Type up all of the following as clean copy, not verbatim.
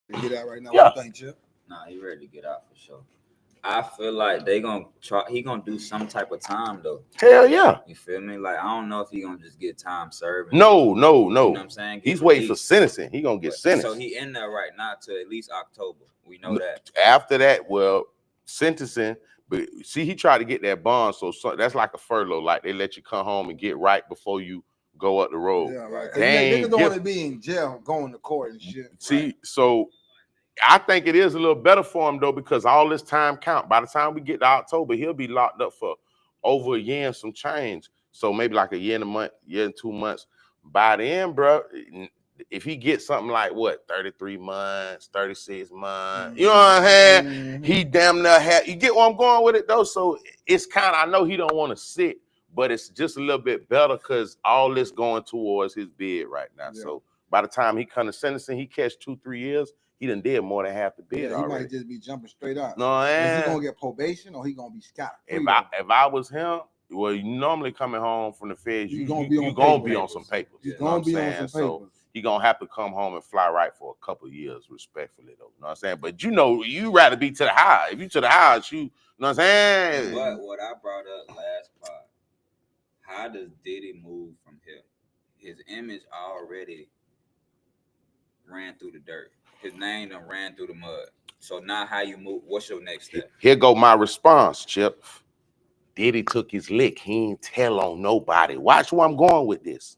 Get out right now. Yeah. What you think, Chip? Nah, he ready to get out for sure. I feel like they gonna try. He gonna do some type of time though. Hell yeah. You feel me? Like I don't know if he gonna just get time served. No. You know what I'm saying? He's waiting for sentencing. He gonna get sentenced. So he in there right now to at least October. We know that. After that, well, sentencing. But see, he tried to get that bond, so that's like a furlough. Like they let you come home and get right before you go up the road. Yeah, right. They Niggas don't want to be in jail, going to court and shit. See, right. So I think it is a little better for him though, because all this time count. By the time we get to October, he'll be locked up for over a year and some change. So maybe like a year and a month, year and 2 months. By then, bro, if he gets something like what, 33 months, 36 months, you know what I'm saying? He damn near had, you get where I'm going with it though? So it's kind of, I know he don't want to sit, but it's just a little bit better because all this going towards his bid right now. Yeah. So by the time he come to sentencing, he catch 2-3 years. He done did more than half the bid already. He might just be jumping straight up. No, is he gonna get probation or he gonna be scot free? If I was him, well, you normally coming home from the feds, you gonna be on some papers. He's gonna be on some papers. So he gonna have to come home and fly right for a couple of years, respectfully though. You know what I'm saying? But you know, you rather be to the house. If you to the house, you know what I'm saying? But what I brought up last part, how does Diddy move from here? His image already ran through the dirt. His name done ran through the mud. So now how you move? What's your next step? Here go my response, Chip. Diddy took his lick. He ain't tell on nobody. Watch where I'm going with this.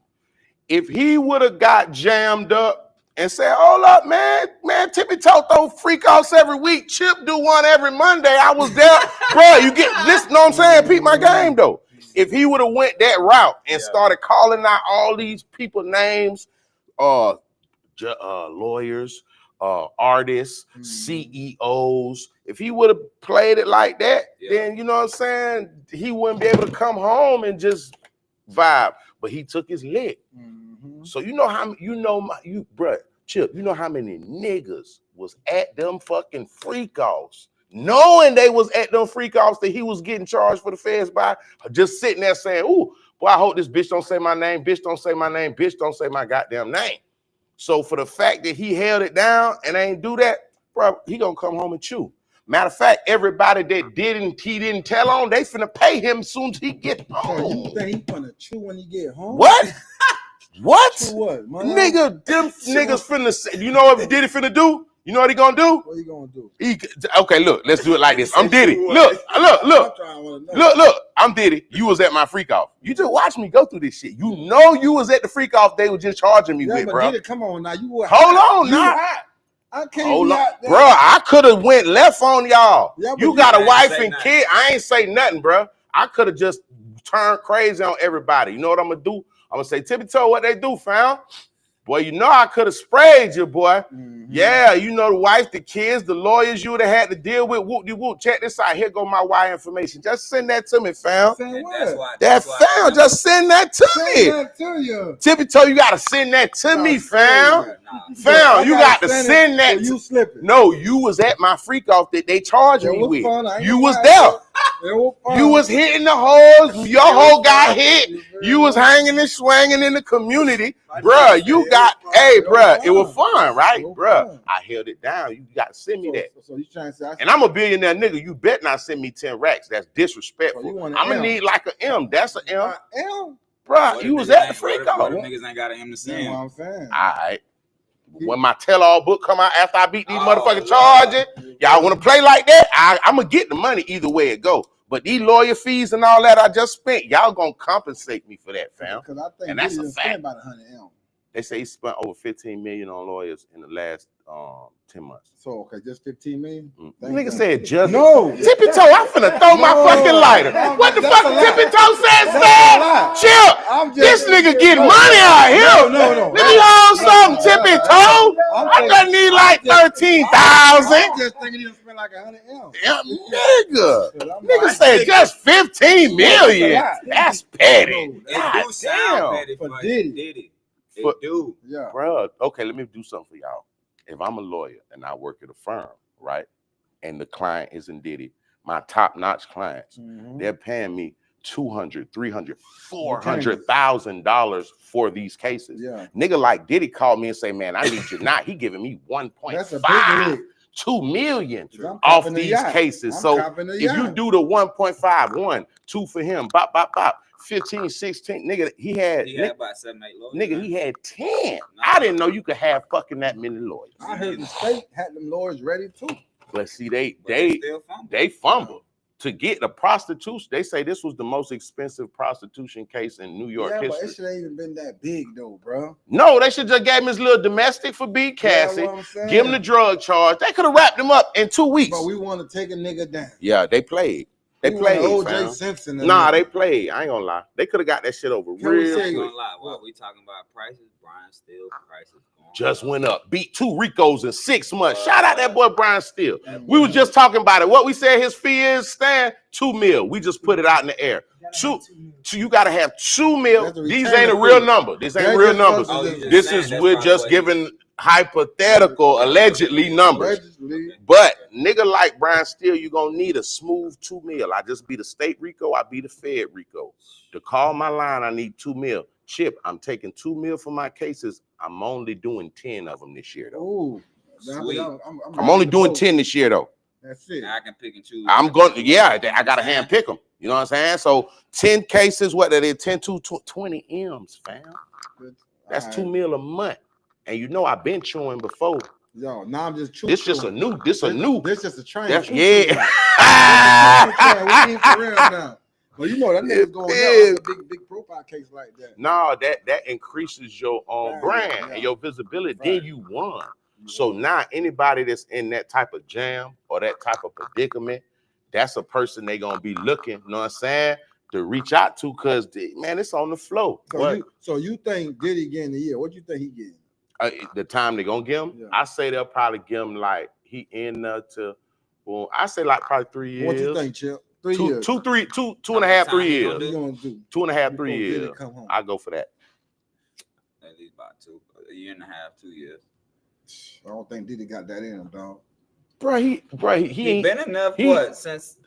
If he would have got jammed up and said, hold up, man, Tippie throw freak offs every week. Chip do one every Monday. I was there. Bro, you get this, know what I'm saying? Peep my game, though. If he would have went that route and started calling out all these people names, lawyers, artists, CEOs, if he would have played it like that, then you know what I'm saying, he wouldn't be able to come home and just vibe. But he took his lick. So you know how bruh, Chip, you know how many niggas was at them fucking freak offs, knowing they was at them freak offs that he was getting charged for the feds by, just sitting there saying, ooh, boy, I hope this bitch don't say my name, bitch don't say my name, bitch don't say my goddamn name. So for the fact that he held it down and ain't do that, bro, he gonna come home and chew. Matter of fact, everybody that he didn't tell on, they finna pay him as soon as he get home. You think he finna chew when he get home? What? What? Chew what? Nigga, them niggas finna say, you know what Diddy finna do? You know what he gonna do? What he gonna do? Okay, look, let's do it like this. I'm Diddy. Look, I'm Diddy. You was at my freak off. You just watch me go through this shit. You know you was at the freak off they were just charging me with, bro. Diddy, come on now. You were hold on now. I can't be out there. Bro, I could have went left on y'all. Yeah, you got a wife and kid. I ain't say nothing, bro. I could have just turned crazy on everybody. You know what I'm gonna do? I'm gonna say, Tippie toe, what they do, fam? Boy, you know I could have sprayed you, boy. Yeah, you know the wife, the kids, the lawyers you would have had to deal with. Whoop-de-whoop. Check this out. Here go my wire information. Just send that to me, fam. Just send that to me. Tippie toe, you gotta send that to me, fam. Fam, you got to send that. You slipping? No, you was at my freak off that they charged me with. You was there. You was hitting the hoes. Your hoe got hit. You was hanging and swinging in the community. Bruh, you got, hey, bruh, it was fun, right? Bruh, I held it down. You got to send me that. So you trying to say, and I'm a billionaire nigga. You bet not send me 10 racks. That's disrespectful. I'm going to need like an M. That's an M. M? Bruh, you was at the freak off. Niggas ain't got an M to send. What I'm saying. All right. When my tell-all book come out after I beat these motherfucking charges, y'all want to play like that? I'm going to get the money either way it go. But these lawyer fees and all that I just spent, y'all going to compensate me for that, fam. Because I think and that's a fact. About 100 M. They say he spent over 15 million on lawyers in the last 10 months. So, okay, just 15 million? Nigga said just. No. Tippie toe, I'm finna throw my fucking lighter. What the fuck Tippie toe said, Stan? Chill. This nigga getting money out here. No. Let me hold something, Tippie toe. I just need like 13,000. I'm just thinking he'll spend like 100 M. Nigga said just 15 million. That's petty. God damn. For Diddy. Yeah. Bro, okay, let me do something for y'all. If I'm a lawyer and I work at a firm, right, and the client isn't Diddy, my top-notch clients, they're paying me $200, $300, $400,000 for these cases. Yeah. Nigga like Diddy called me and say, man, I need you not. He giving me That's a 1.5, big lick. 2 million I'm off copping the these yacht. cases. I'm So copping the if you yacht. do the 1.5, 1, 2 for him, bop, bop, bop, 15, 16, nigga, he had about 7, 8 lawyers. Nigga, he had 10. I didn't know you could have fucking that many lawyers. I heard the state had them lawyers ready too. But see, they still fumble. They fumble. To get the prostitution, they say this was the most expensive prostitution case in New York Yeah, history. but it should ain't even been that big though, bro. No, they should just gave him his little domestic for B. Cassie, give him the drug charge. They could have wrapped him up in 2 weeks. But we want to take a nigga down. Yeah, they played. They played. OJ Simpson. Nah, they played. I ain't gonna lie. They could have got that shit over real I ain't quick. gonna lie. While we talking about prices, Brian Steele prices going Just up. went up. Beat 2 Ricos in 6 months. Shout out that boy Brian Steele. We was just talking about it. What we said his fee is, Stan? $2 million. We just put it out in the air. You gotta have 2 million. These ain't a real number. These ain't real numbers. This is we're just giving hypothetical, allegedly numbers. But nigga like Brian Steele, you gonna need a smooth 2 million. I just be the state Rico, I be the Fed Rico. To call my line, I need 2 million. Chip, I'm taking 2 million for my cases. I'm only doing 10 of them this year though. Ooh, Sweet. I'm only doing 10 this year though. That's it. I can pick and choose. I'm going to, I gotta hand pick them. You know what I'm saying? So 10 cases, what that is, 10 to 20 M's, fam. That's 2 million a month. And you know I've been chewing before. Yo, now I'm just chewing. This just a new. This just a train. That's, We yeah. ain't for real now. Well, you know that nigga's going down a big profile case like that. No, that increases your brand Yeah. and your visibility. Right. Then you won. So now anybody that's in that type of jam or that type of predicament, that's a person they gonna be looking, you know what I'm saying, to reach out to, because man, it's on the flow. So you think Diddy getting a year? What you think he getting? The time they gonna give him, Yeah. I say they'll probably give him like he in to, well, I say like probably 3 years. What you think, Chip? 3 years. 2 and a half, 3 years. What you gonna do? 2.5, 3 Before Diddy years. come home? I go for that. At least about 1.5 years, 2 years. I don't think Diddy got that in him, dog. Bro, he He been enough since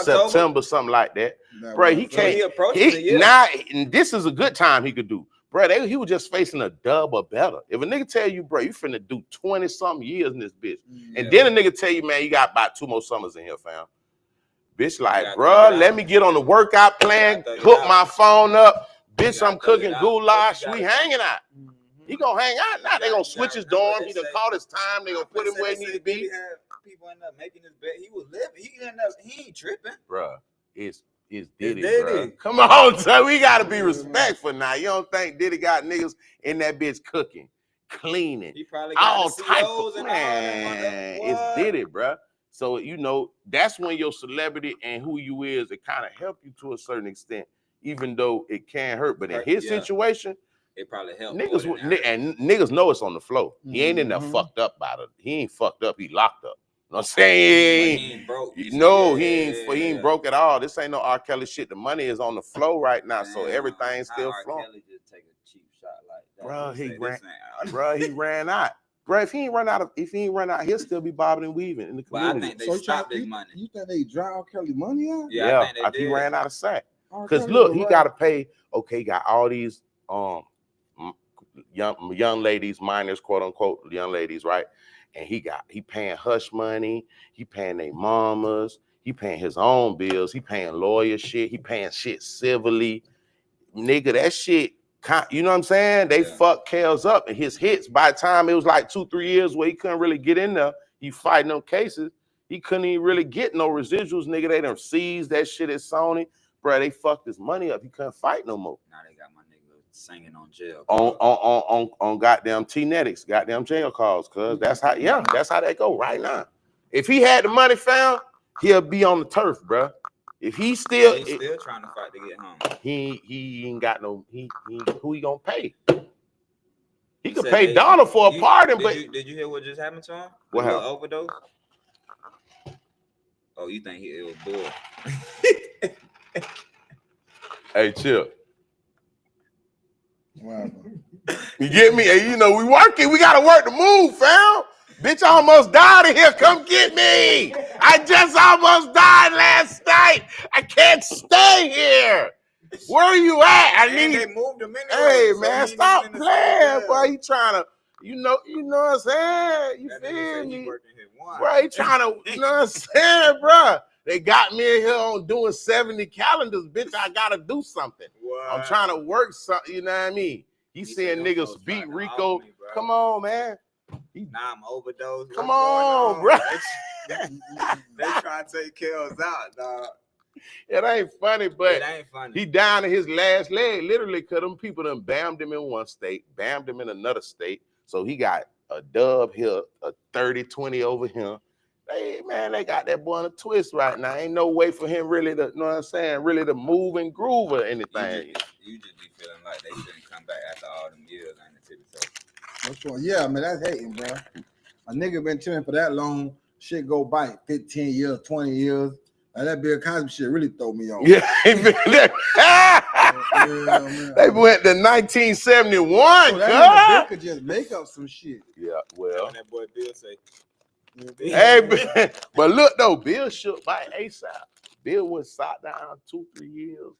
September, something like that. Bro, he can't. He approaching the year. Now, and this is a good time he could do. Bro, he was just facing a dub or better. If a nigga tell you, bro, you finna do 20-something years in this bitch, and then a nigga tell you, man, you got about 2 more summers in here, fam. Bitch, like, bro, let me get on the workout plan, hook my phone up. Bitch, I'm cooking goulash. We hanging out. He gonna hang out now. They gonna switch his dorm. He done called his time. They gonna put him where he need to be. People end up making his bed. He was living. He ain't tripping. Bro, it's Diddy, Diddy. bro. Come on, son. We gotta be respectful now. You don't think Diddy got niggas in that bitch cooking, cleaning, He probably got all the type COs of and all that. man. What? It's Diddy, bro. So you know that's when your celebrity and who you is, it kind of help you to a certain extent, even though it can hurt. But in his situation, it probably helped. Niggas know it's on the flow. He ain't in there fucked up about it. He ain't fucked up. He locked up. You know what I'm saying? He ain't broke. No, he ain't broke at all. This ain't no R. Kelly shit. The money is on the flow right now, so everything's still flowing. Kelly just take a cheap shot like that. Bro, he ran out. Bro, if he ain't run out, he'll still be bobbing and weaving in the community. But I think they stopped his money. You think they dry R. Kelly money out? Yeah, if he ran out of sack. Because look, he gotta pay. Okay, he got all these young ladies, minors, quote unquote, young ladies, right? And he paying hush money, he paying their mamas, he paying his own bills, he paying lawyer shit, he paying shit civilly. Nigga, that shit, you know what I'm saying? They fucked Kels up, and his hits, by the time it was like 2-3 years where he couldn't really get in there, he fighting them cases, he couldn't even really get no residuals, nigga. They done seized that shit at Sony. Bro, they fucked his money up. He couldn't fight no more. Now they got my nigga singing on jail. On goddamn T-Netics, goddamn jail calls, cuz that's how they go right now. If he had the money found, he'll be on the turf, bro. If he's still trying to fight to get home. He ain't got no who he gonna pay? He could pay dollar for a pardon, but did you hear what just happened to him? What happened? Overdose? Oh, you think it was bull? Hey, chill. Wow. You get me? Hey, you know, we working. We gotta work the move, fam. Bitch, I almost died in here. Come get me. I just almost died last night. I can't stay here. Where are you at? I need. They moved him anyway. Hey, so man, he ain't stop even in the same playing, jail. boy. He trying to, you know what I'm saying? You That nigga feel said he me? working here one. Bro, he trying to, you know what I'm saying, bro? They got me in here on doing 70 calendars, bitch. I gotta do something. What? I'm trying to work something, you know what I mean? He He saying said them niggas folks beat tried to Rico. off me, bro. Come on, man. Now I'm overdosed. Come What's on, going bro. They trying to take Kells out, dog. It ain't funny, but It ain't funny. he down to his last leg, literally, because them people done bammed him in one state, bammed him in another state. So he got a dub here, a 30-20 over him. Hey, man, they got that boy in a twist right now. Ain't no way for him really to, you know what I'm saying, really to move and groove or anything. You just be feeling like they shouldn't come back after all them years on the Tippie Show. What's wrong? Yeah, man, that's hating, bro. A nigga been chilling for that long, shit go by 15 years, 20 years. And that Bill Cosby shit really throw me off. Yeah, man. They went to 1971, So that nigga God. Bill could just make up some shit. Yeah, That's well. what that boy Bill say. Hey, but look though, Bill shook by ASAP. Bill was sat down 2-3 years.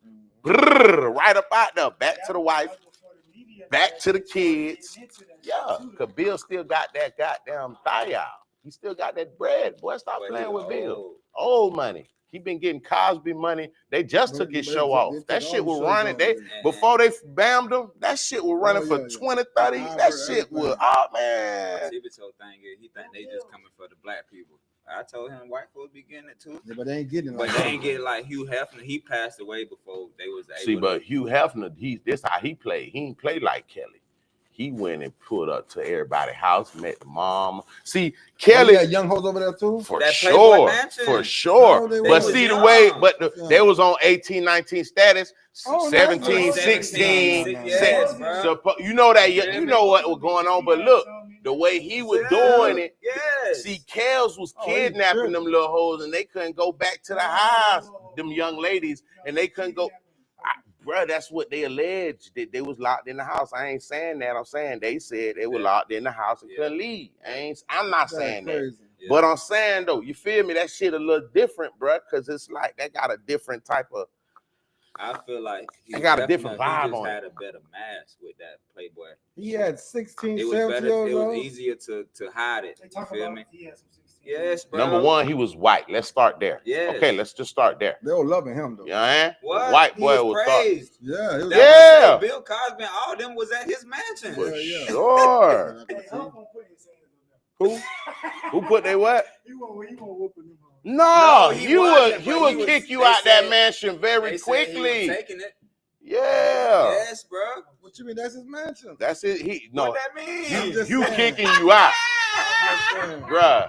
Brrr, right up out there, back to the wife, back to the kids. Yeah, because Bill still got that goddamn thigh out. He still got that bread. Boy, stop playing with Bill. Old money. He been getting Cosby money. They just took his show off. That shit was running. Before they bammed him, that shit was running for 20, 30. That shit was, oh man. Tippie Show thing is, he think they just coming for the black people. I told him white folks be getting it too. Yeah, but they ain't getting it. But they ain't getting like Hugh Hefner. He passed away before they was able See, but Hugh Hefner, this how he played. He ain't play like Kelly. He went and pulled up to everybody's house, met the mom. See, Kelly, young hoes over there too. For that sure. No, But see the way, they was on 18, 19 status, Oh, 17, 16. You know that, you know what was going on. But look, the way he was doing it. See, Kels was kidnapping them little hoes, and they couldn't go back to the house. Them young ladies, and they couldn't go. Bro, that's what they alleged. That they was locked in the house. I ain't saying that. I'm saying they said they were locked in the house and couldn't leave. I'm not saying that. But I'm saying though, you feel me? That shit a little different, bro, because it's like they got a different type of. I feel like he got a different vibe on it. He had a better mask with that Playboy. He had 16, it was 17 better. years It was old. easier to hide it. You feel me? Yes, bro. Number one, he was white. Let's start there. Yes. Okay, let's just start there. They were loving him though. Yeah, what? White boy was praised. Yeah, it was yeah. Bill Cosby and all them was at his mansion. For sure. Who put they what? No, he would kick you out that mansion very quickly. Taking it. Yeah. Yes, bro. What you mean? That's his mansion. That's it. What that mean? You kicking you out, bruh.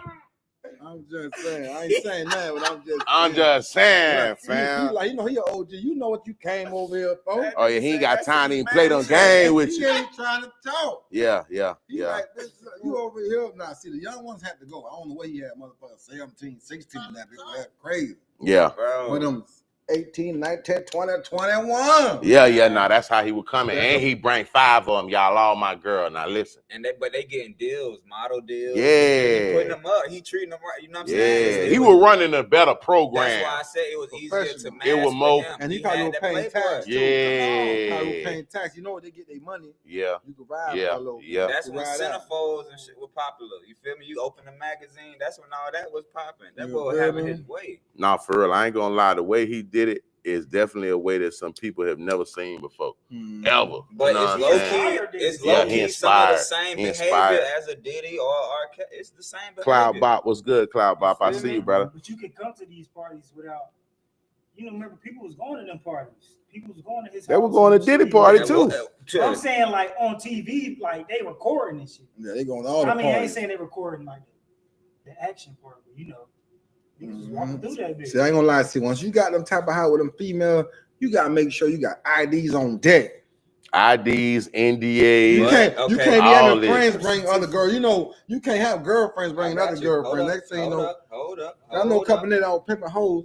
I'm just saying. I ain't saying that, but I'm just saying, fam. He like, you know, he an OG. You know what you came over here for. Oh yeah, he ain't got time to even play them game with you. He ain't trying to talk. Yeah. Like, you over here. Nah, see, the young ones had to go. I don't know what he had, motherfucker, 17, 16 in that bitch. That's crazy. Yeah. Bro. But 18, 19, 20, 21. Yeah, nah, that's how he would come in. And he bring 5 of them, y'all, all my girl. Now listen. But they getting deals, model deals. Yeah. He putting them up. He treating them right. You know what I'm saying? He was running a better program. That's why I said it was easier to manage. It was more. And he probably was paying tax. Yeah. Probably was paying tax. You know what they get their money. Yeah. You can ride for a little bit. That's when centerfolds and shit were popular. You feel me? You open the magazine. That's when all that was popping. That boy was having his way. Nah, for real. I ain't gonna lie. The way he did it is definitely a way that some people have never seen before. Ever. But it's low key. It's low key some of the same behavior as a Diddy or R. It's the same behavior. Cloud Bop was good. Cloud Bop, I see you, brother. But you can come to these parties without. You know, remember people was going to them parties. People was going to his. They were going to Diddy party too. So I'm saying like on TV, like they recording this shit. Yeah, they going to all the parties. I ain't saying they recording like the action part, but you know. Walking through that bitch. See, I ain't gonna lie. See, once you got them type of house with them female, you gotta make sure you got IDs on deck. IDs, NDAs. You can't be having friends bring other girls. You know, you can't have girlfriends bring other girlfriends. Next thing you know, hold up. I know a couple niggas out pimping hoes.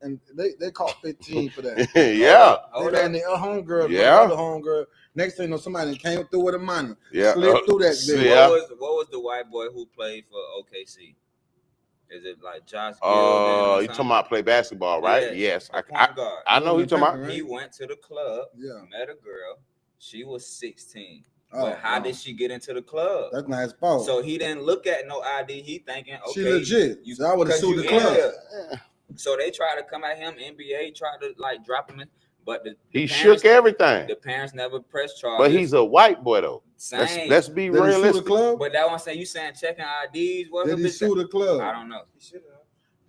and they caught 15 for that. Yeah. They ran the homegirl, Yeah. other homegirl. Next thing you know, somebody came through with a money. Yeah. Slid through that bitch. Yeah. What was the white boy who played for OKC? Is it like Josh Gildon? You talking about play basketball, right? Yes. I know who you talking about. He went to the club, met a girl. She was 16. But how did she get into the club? That's not his fault. So he didn't look at no ID. He thinking, okay, she legit. So I would have sued the club. So they tried to come at him. NBA tried to like drop him in, but he shook everything. The parents never pressed charges. But he's a white boy though. Let's be realistic. But that one saying you saying checking IDs. What did he sue the club? I don't know. He should have.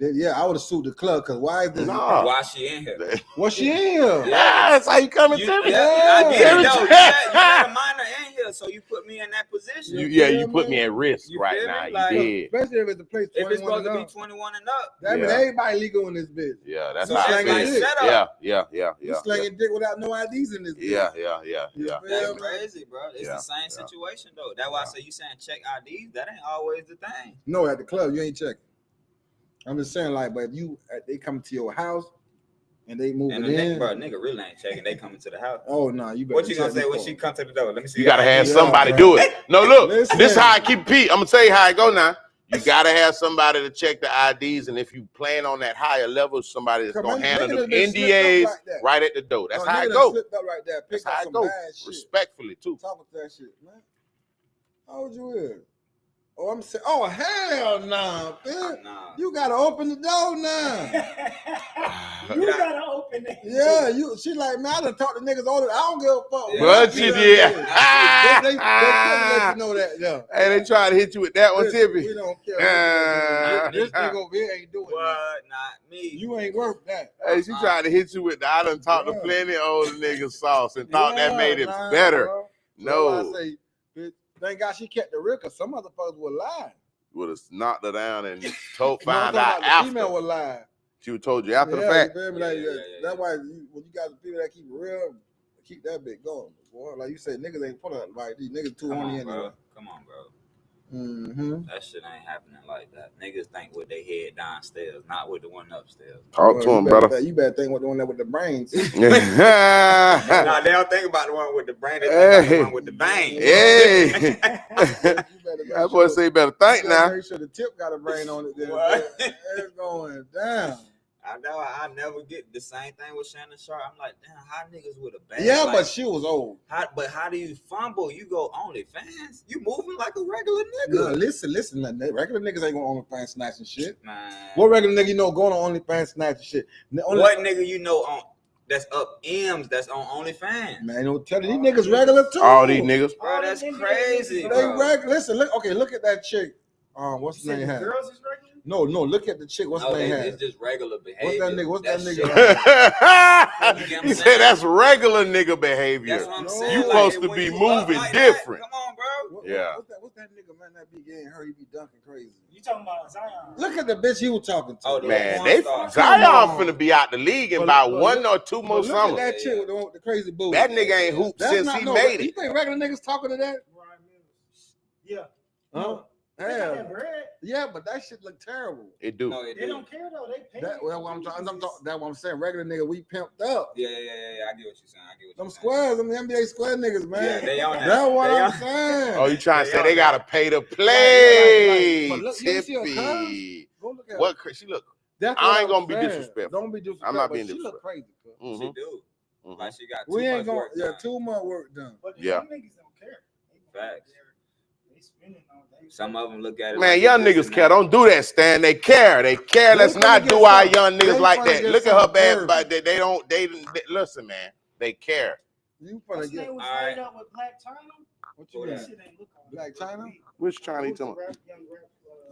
Yeah, I would have sued the club because why is this? Why she in here? What's she in here? Yeah, that's how you coming to me. I get it though. You had a minor in here, so you put me in that position. You put me at risk right now. Like, you did. Especially if it's a place 21 if it's supposed to be up. 21 and up. That means everybody legal in this bitch. Yeah, that's so how I feel. Yeah. You slanging dick without no IDs in this bitch. Yeah. That's crazy, bro. It's the same situation though. That's why I say you saying check IDs. That ain't always the thing. No, at the club you ain't checking. I'm just saying, like, but if they come to your house and they move in, nigga really ain't checking. They coming to the house. Oh no, you better. What you gonna say when she come to the door? Let me see. You gotta have somebody do it. No, look, this is how I keep Pete. I'm gonna tell you how I go now. You gotta have somebody to check the IDs, and if you plan on that higher level, somebody that's gonna handle the NDAs right at the door. That's how I go. Right there. Pick that's how I go. Respectfully too. Talk with that shit, man. How old you is? Oh, I'm saying, oh hell nah, man. Nah. You gotta open the door now. You gotta open it. Yeah, she like, man, I done talked to niggas older. I don't give a fuck. But you did. They let you know that, yeah. Hey, they try to hit you with that one, Tippie. We don't care. This nigga over here ain't doing that. Not me. You ain't worth that. Hey, she tried to hit you with the I done talked to plenty older niggas sauce and thought that made it better. Bro. No. I say, bitch, thank God she kept the real, because some other folks would lie. Would have knocked her down and found out after. The female would lie. She would told you after the fact. That's why when you got the people that keep it real, keep that bit going. Boy, like you said, niggas ain't put up like these niggas too horny anyway. Come on, bro. Mm-hmm. That shit ain't happening like that. Niggas think with their head downstairs, not with the one upstairs. Talk to him, brother. You better think with the one that with the brains. Nah, they don't think about the one with the brain. They think about the one with the bang. Hey. That boy say you better think now. Make sure the tip got a brain on it. It's going down. I know I never get the same thing with Shannon Sharp. I'm like, damn, how niggas with a bang? Yeah, like, but she was old. How do you fumble? You go OnlyFans? You moving like a regular nigga. No, listen. Regular niggas ain't going OnlyFans snatching shit. Man. What regular nigga you know going on OnlyFans snatching shit? What nigga you know on that's up M's that's on OnlyFans? Man, don't tell these niggas regular too. All these niggas. Bro, that's crazy. They regular. Listen, look at that chick. What's the name? Girls is regular? No, look at the chick. What's the name? It's just regular behavior. What's that nigga? He said that's regular nigga behavior. That's what I'm saying. You supposed to be moving different. Come on, bro. Yeah. What's that nigga, man? That be getting her, he be dunking crazy. You talking about Zion? Look at the bitch he was talking to. Oh, man, Zion finna be out the league in about 1 or 2 more summers. Look at that chick with the crazy booty. That nigga ain't hooped since he made it. You think regular niggas talking to that? Yeah. Huh? Yeah, but that shit look terrible. It do. No, they don't care though. They pay. That's what I'm saying. Regular nigga, we pimped up. Yeah. I get what you're saying. Them squares, them NBA square niggas, man. Yeah, they on that. That's what I'm saying. Oh, you trying to say they gotta pay to play? Tippie. Go look at what she look? I ain't gonna be disrespectful. Don't be disrespectful. I'm not being disrespectful. disrespectful. She look crazy. She do. Like she got we ain't gonna. work done. 2 months work done. But the young niggas don't care. Facts. They spending all day. Some of them look at it. Man, like young niggas care. Don't do that, Stan. They care. Let's not do our young niggas like that. Look at her bad, but they don't. They listen, man. They care. You probably get. Was laid up with Black China. What you mean? Black China? Which China you talking about?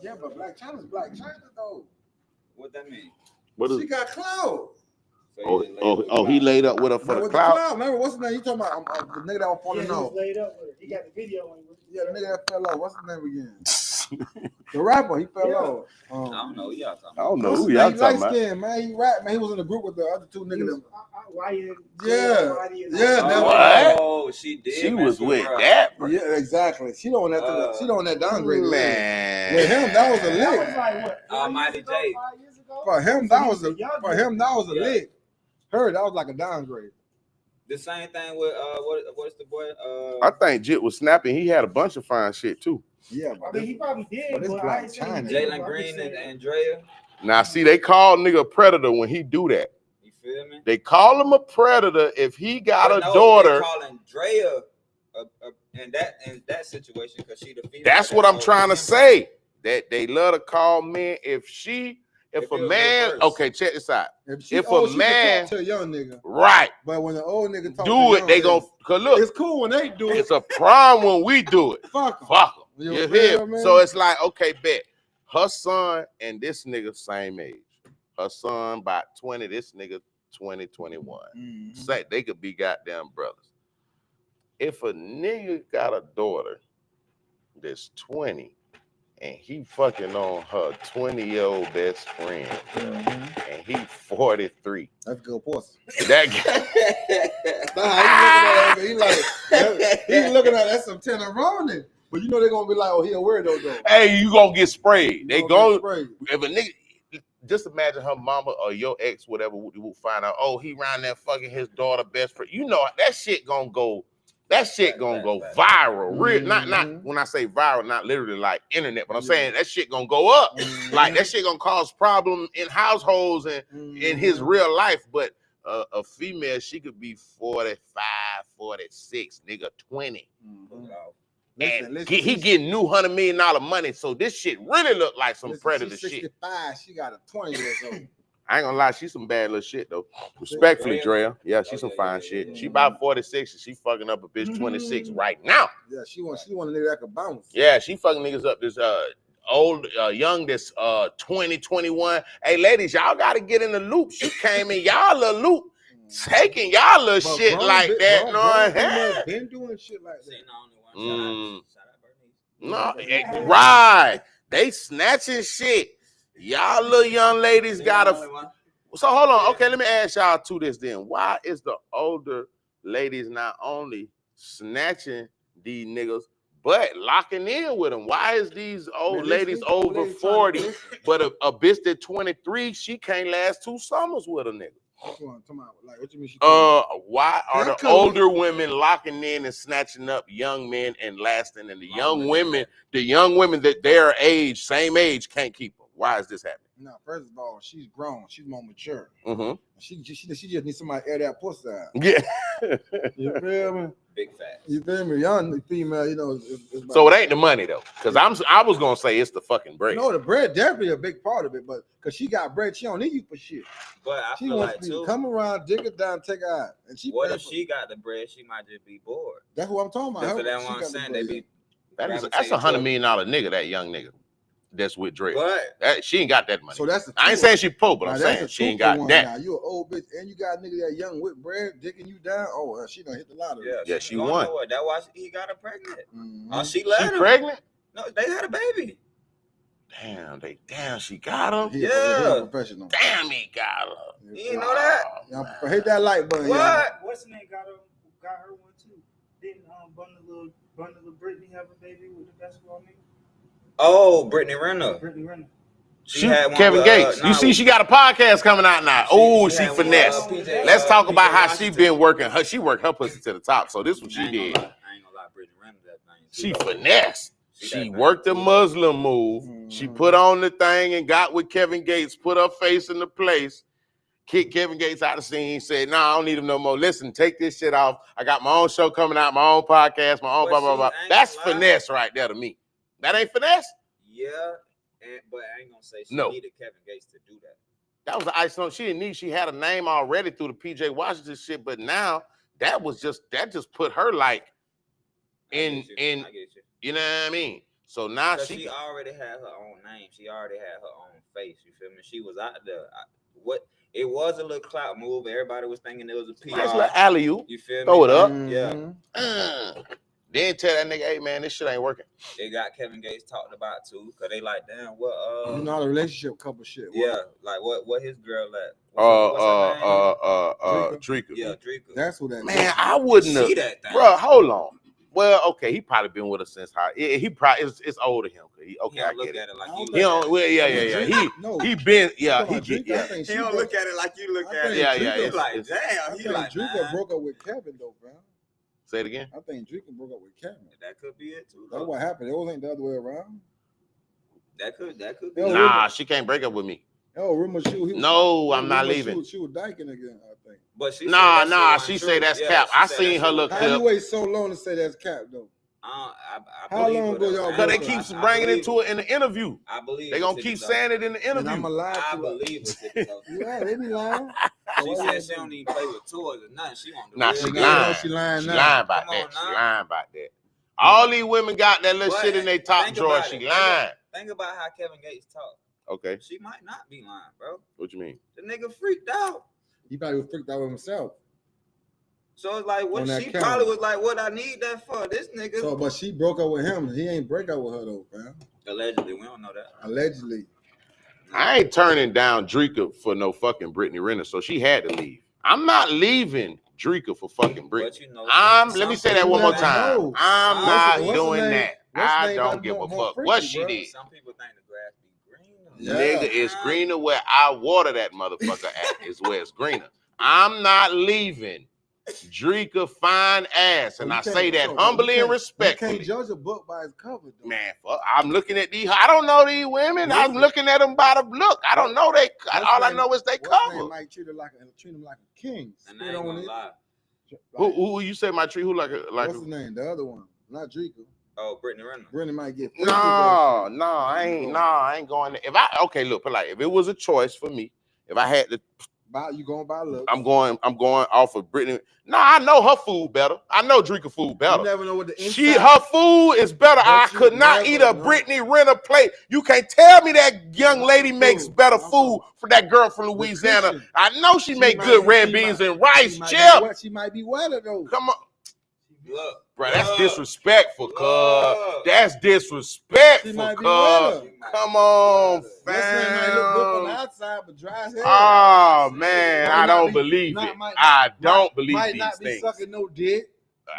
Yeah, but Black China's Black China though. What that mean? She got clout. So he laid up with her for the clout. Remember what's the name? You talking about the nigga that was falling off? He laid up with her. He got the video in. Yeah, the nigga that fell off. What's his name again? The rapper, he fell off. I don't know who y'all talking about. I don't know who y'all talking about. Skin, man. He rap, man. He was in the group with the other 2 niggas. Oh, she did. She was with that. Yeah, exactly. She don't have that downgrade. Man. With him, that was a lick. Almighty J. for him that was a lick. Her that was like a downgrade. The same thing with what's the boy? I think Jit was snapping. He had a bunch of fine shit too. Yeah, I mean, he probably did, but it's but I Black ain't seen China. Jalen Green and Andrea. Now, see, they call nigga a predator when he do that. You feel me? They call him a predator if he got But a no, daughter. They call Andrea in that situation because she the female. That's what I'm trying to say. That they love to call men if a man. Okay, check this out. If a man talk to a young nigga, right? But when the old nigga talk do it, they gon' cause look. It's cool when they do it. It's a problem when we do it. Fuck 'em. You hear? So it's like, okay, bet. Her son and this nigga same age. Her son about 20, this nigga 20, 21. Mm-hmm. Say they could be goddamn brothers. If a nigga got a daughter that's 20 and he fucking on her 20-year-old best friend, and he 43. That's good pussy. That guy. He's looking at that's some tenderoni. But you know they're gonna be like, oh, he a weirdo though. Hey, you gonna get sprayed. They go sprayed. If a nigga, just imagine her mama or your ex, whatever, will find out, oh, he around there fucking his daughter best friend. You know that shit gonna go. That shit gonna go viral. Real, not when I say viral, not literally like internet, but I'm saying that shit gonna go up. Like that shit gonna cause problems in households and in his real life. But a female, she could be 45, 46, nigga 20. And he getting new $100 million money. So this shit really look like some predator she's 65, shit. she got a 20 years old. I ain't gonna lie, she's some bad little shit though. Respectfully, Drea. Yeah, she's some fine shit. She about 46 and she fucking up a bitch 26 right now. Yeah, she want a nigga that can bounce. Yeah, she fucking niggas up this old young this 20, 21. Hey ladies, y'all gotta get in the loop. She came in y'all little loop, taking y'all little shit like that. No, been doing shit like that. No, right. They snatching shit. Y'all little young ladies gotta. So hold on. Okay, let me ask y'all to this then. Why is the older ladies not only snatching these niggas, but locking in with them? Why is these old ladies over 40, but a bitch that 23, she can't last 2 summers with a nigga? Like, what you mean why are the older women locking in and snatching up young men and lasting, and the young women that their age, same age, can't keep them? Why is this happening? No, first of all, she's grown. She's more mature. Mm-hmm. She just needs somebody to air that pussy out. Yeah. You feel me? Big facts. You feel me? Young female, you know. It's So it ain't the money though, because I was gonna say it's the fucking bread. No, the bread definitely a big part of it, but because she got bread, she don't need you for shit. But I she feel wants like to too. Come around, dig it down, take her out, and she. What if she got the bread? She might just be bored. That's what I'm talking about. That's what I'm saying. They be. That's $100 million nigga. That young nigga. That's with Drake. But she ain't got that money. So that's I ain't saying she poor, but I'm saying she ain't got that. Now you an old bitch and you got a nigga that young with bread digging you down. Oh, she done hit the lottery. Yeah, she won. That's why he got her pregnant. Mm-hmm. Oh, she let him. Pregnant? No, they had a baby. Damn, she got him. Yeah. Professional. Damn, he got her. You didn't know that? Yeah, hit that like button. What? What's the name got her one too? Didn't Bundle of Brittany have a baby with the basketball nigga? Oh, Brittany Renner. She had Kevin Gates. You see, she got a podcast coming out now. Oh, she finesse. Let's talk about how she been working. She worked her pussy to the top. So this is what she did. I ain't gonna lie, Brittany Renner, that thing. She finessed. She worked the Muslim move. She put on the thing and got with Kevin Gates, put her face in the place, kicked Kevin Gates out of the scene, said, nah, I don't need him no more. Listen, take this shit off. I got my own show coming out, my own podcast, my own blah, blah, blah. That's finesse right there to me. That ain't finesse? Yeah, but I ain't gonna say she needed Kevin Gates to do that. That was the icing on. She didn't need. She had a name already through the PJ Washington shit, but now that just put her like in. You know what I mean? So now she already had her own name. She already had her own face. You feel me? She was out there. It was a little clout move. Everybody was thinking it was a PR. Nice little alley-oop. You feel me? Throw it up. Yeah. Then tell that nigga, hey man, this shit ain't working. They got Kevin Gates talked about too, cause they like, damn, what you know the relationship couple shit. Yeah, like what his girl at? Drika. Yeah, Drika. That's who that man, I wouldn't have see that thing. Bro, hold on. Well, okay, he probably been with her since high. He probably it's older him. Okay, I look get at it. it like I you don't look He at don't. it. Well, yeah. No. He been. Yeah, Talking he about get. Drika, I Yeah. think He she don't broke- look at it like you look I at think it. Yeah. Drika- He like, It's- damn. I He think like, Drika nah. broke up with Kevin though, bro. Say it again. I think Drika broke up with Kevin. That could be it too. That's what happened. It wasn't the other way around. That could be. Yo, it. Nah, she can't break up with me. Oh, rumor she was. No, I'm not leaving. She was dyking again, I think. But she Nah. said that shit She wasn't say true. that's Yeah, cap. she I said seen that her shit look was- How you clip. wait so long to say that's cap though? I How believe long it, ago though, y'all man. Cause they broke keep up? bringing I it to it in the interview. I believe They it, gonna Tippie, keep though. saying it in the And interview. I'm alive. I believe it, Tippie, though. Yeah, they be lying. She said she don't even play with toys or nothing. She want the Nah, real she deal. lying. She lying She now. lying about Come on that. She now. lying about that. All these women got that little But shit in their top think drawer. about She it. lying. Think about how Kevin Gates talk. Okay, She might not be lying, bro. what you mean? The nigga freaked out. He probably was freaked out with himself. So it's like, what On that she camera. probably was like, what I need that for? This nigga. So, but she broke up with him. He ain't break up with her though, fam. Allegedly, we don't know that. Allegedly. I ain't turning down Drika for no fucking Brittany Renner, so she had to leave. I'm not leaving Drika for fucking Brittany. But you know, Let me say that one more never time. know. I'm What's not the doing name? that. What's the I name don't got give a more fuck freaky, what she bro? did. some people think the grass be greener. Yeah. Nigga, it's greener where I water that motherfucker at. Is where it's greener. I'm not leaving Drika fine ass, and You I can't- say that so, humbly you and can't- respectfully. You can't judge a book by its cover, though. Man, fuck, I'm looking at these. I don't know these women. I'm looking at them by the look. I don't know they. All I know is they What's cover. might treat him like a king. And Spit I ain't on gonna it. lie. Who you say my tree? Who like What's his name? The other one, not Drika. Oh, Brittany Renner. Brendan might get. No, I ain't going. If look, but like if it was a choice for me, if I had to, You going by look? I'm going off of Brittany. No, I know her food better. I know Drika food You better. never know what the Her inside. food is better. But I you could not never eat a know. Brittany Renner plate. You can't tell me that young lady makes Food. better food for that girl from Louisiana. Christian. I know she make might good be- red she beans might- and rice. She might Chill. be wet- She might be wetter though. Come on. Look, Bro, that's look, disrespectful, cuz. look. That's She disrespectful, might be cuz. wetter. Come on, What's name might look good from the fam. outside, but dry as hell. Oh, man, Might I not don't be- believe not- it. might not- I don't believe Might these not be things. sucking no dick.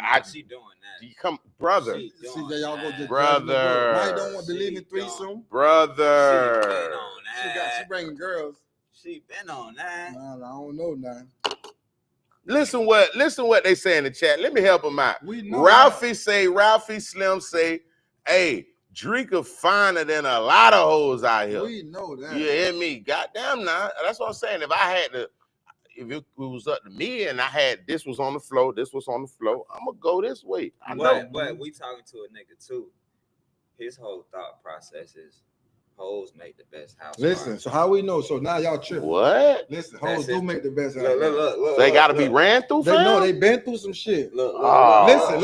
I She doing that. come, brother, She See doing that y'all go that. just Brother. Might don't want to believe in She threesome. brother. She been on that. She bringing girls. She been on that. Nah, I don't know now. Listen what they say in the chat. Let me help them out. We know Ralphie Slim say, hey, Drika finer than a lot of hoes out that. here. We know that. You hear me? Goddamn now. That's what I'm saying. If it was up to me and this was on the floor, I'm gonna go this way. I know. But we talking to a nigga too. His whole thought process is hoes make the best house. Listen, so how we know? So now y'all tripping. What? Listen, That's hoes do it. make the best house. Look. They gotta be ran through, They fam? know they been through some shit. Look. Oh, Listen.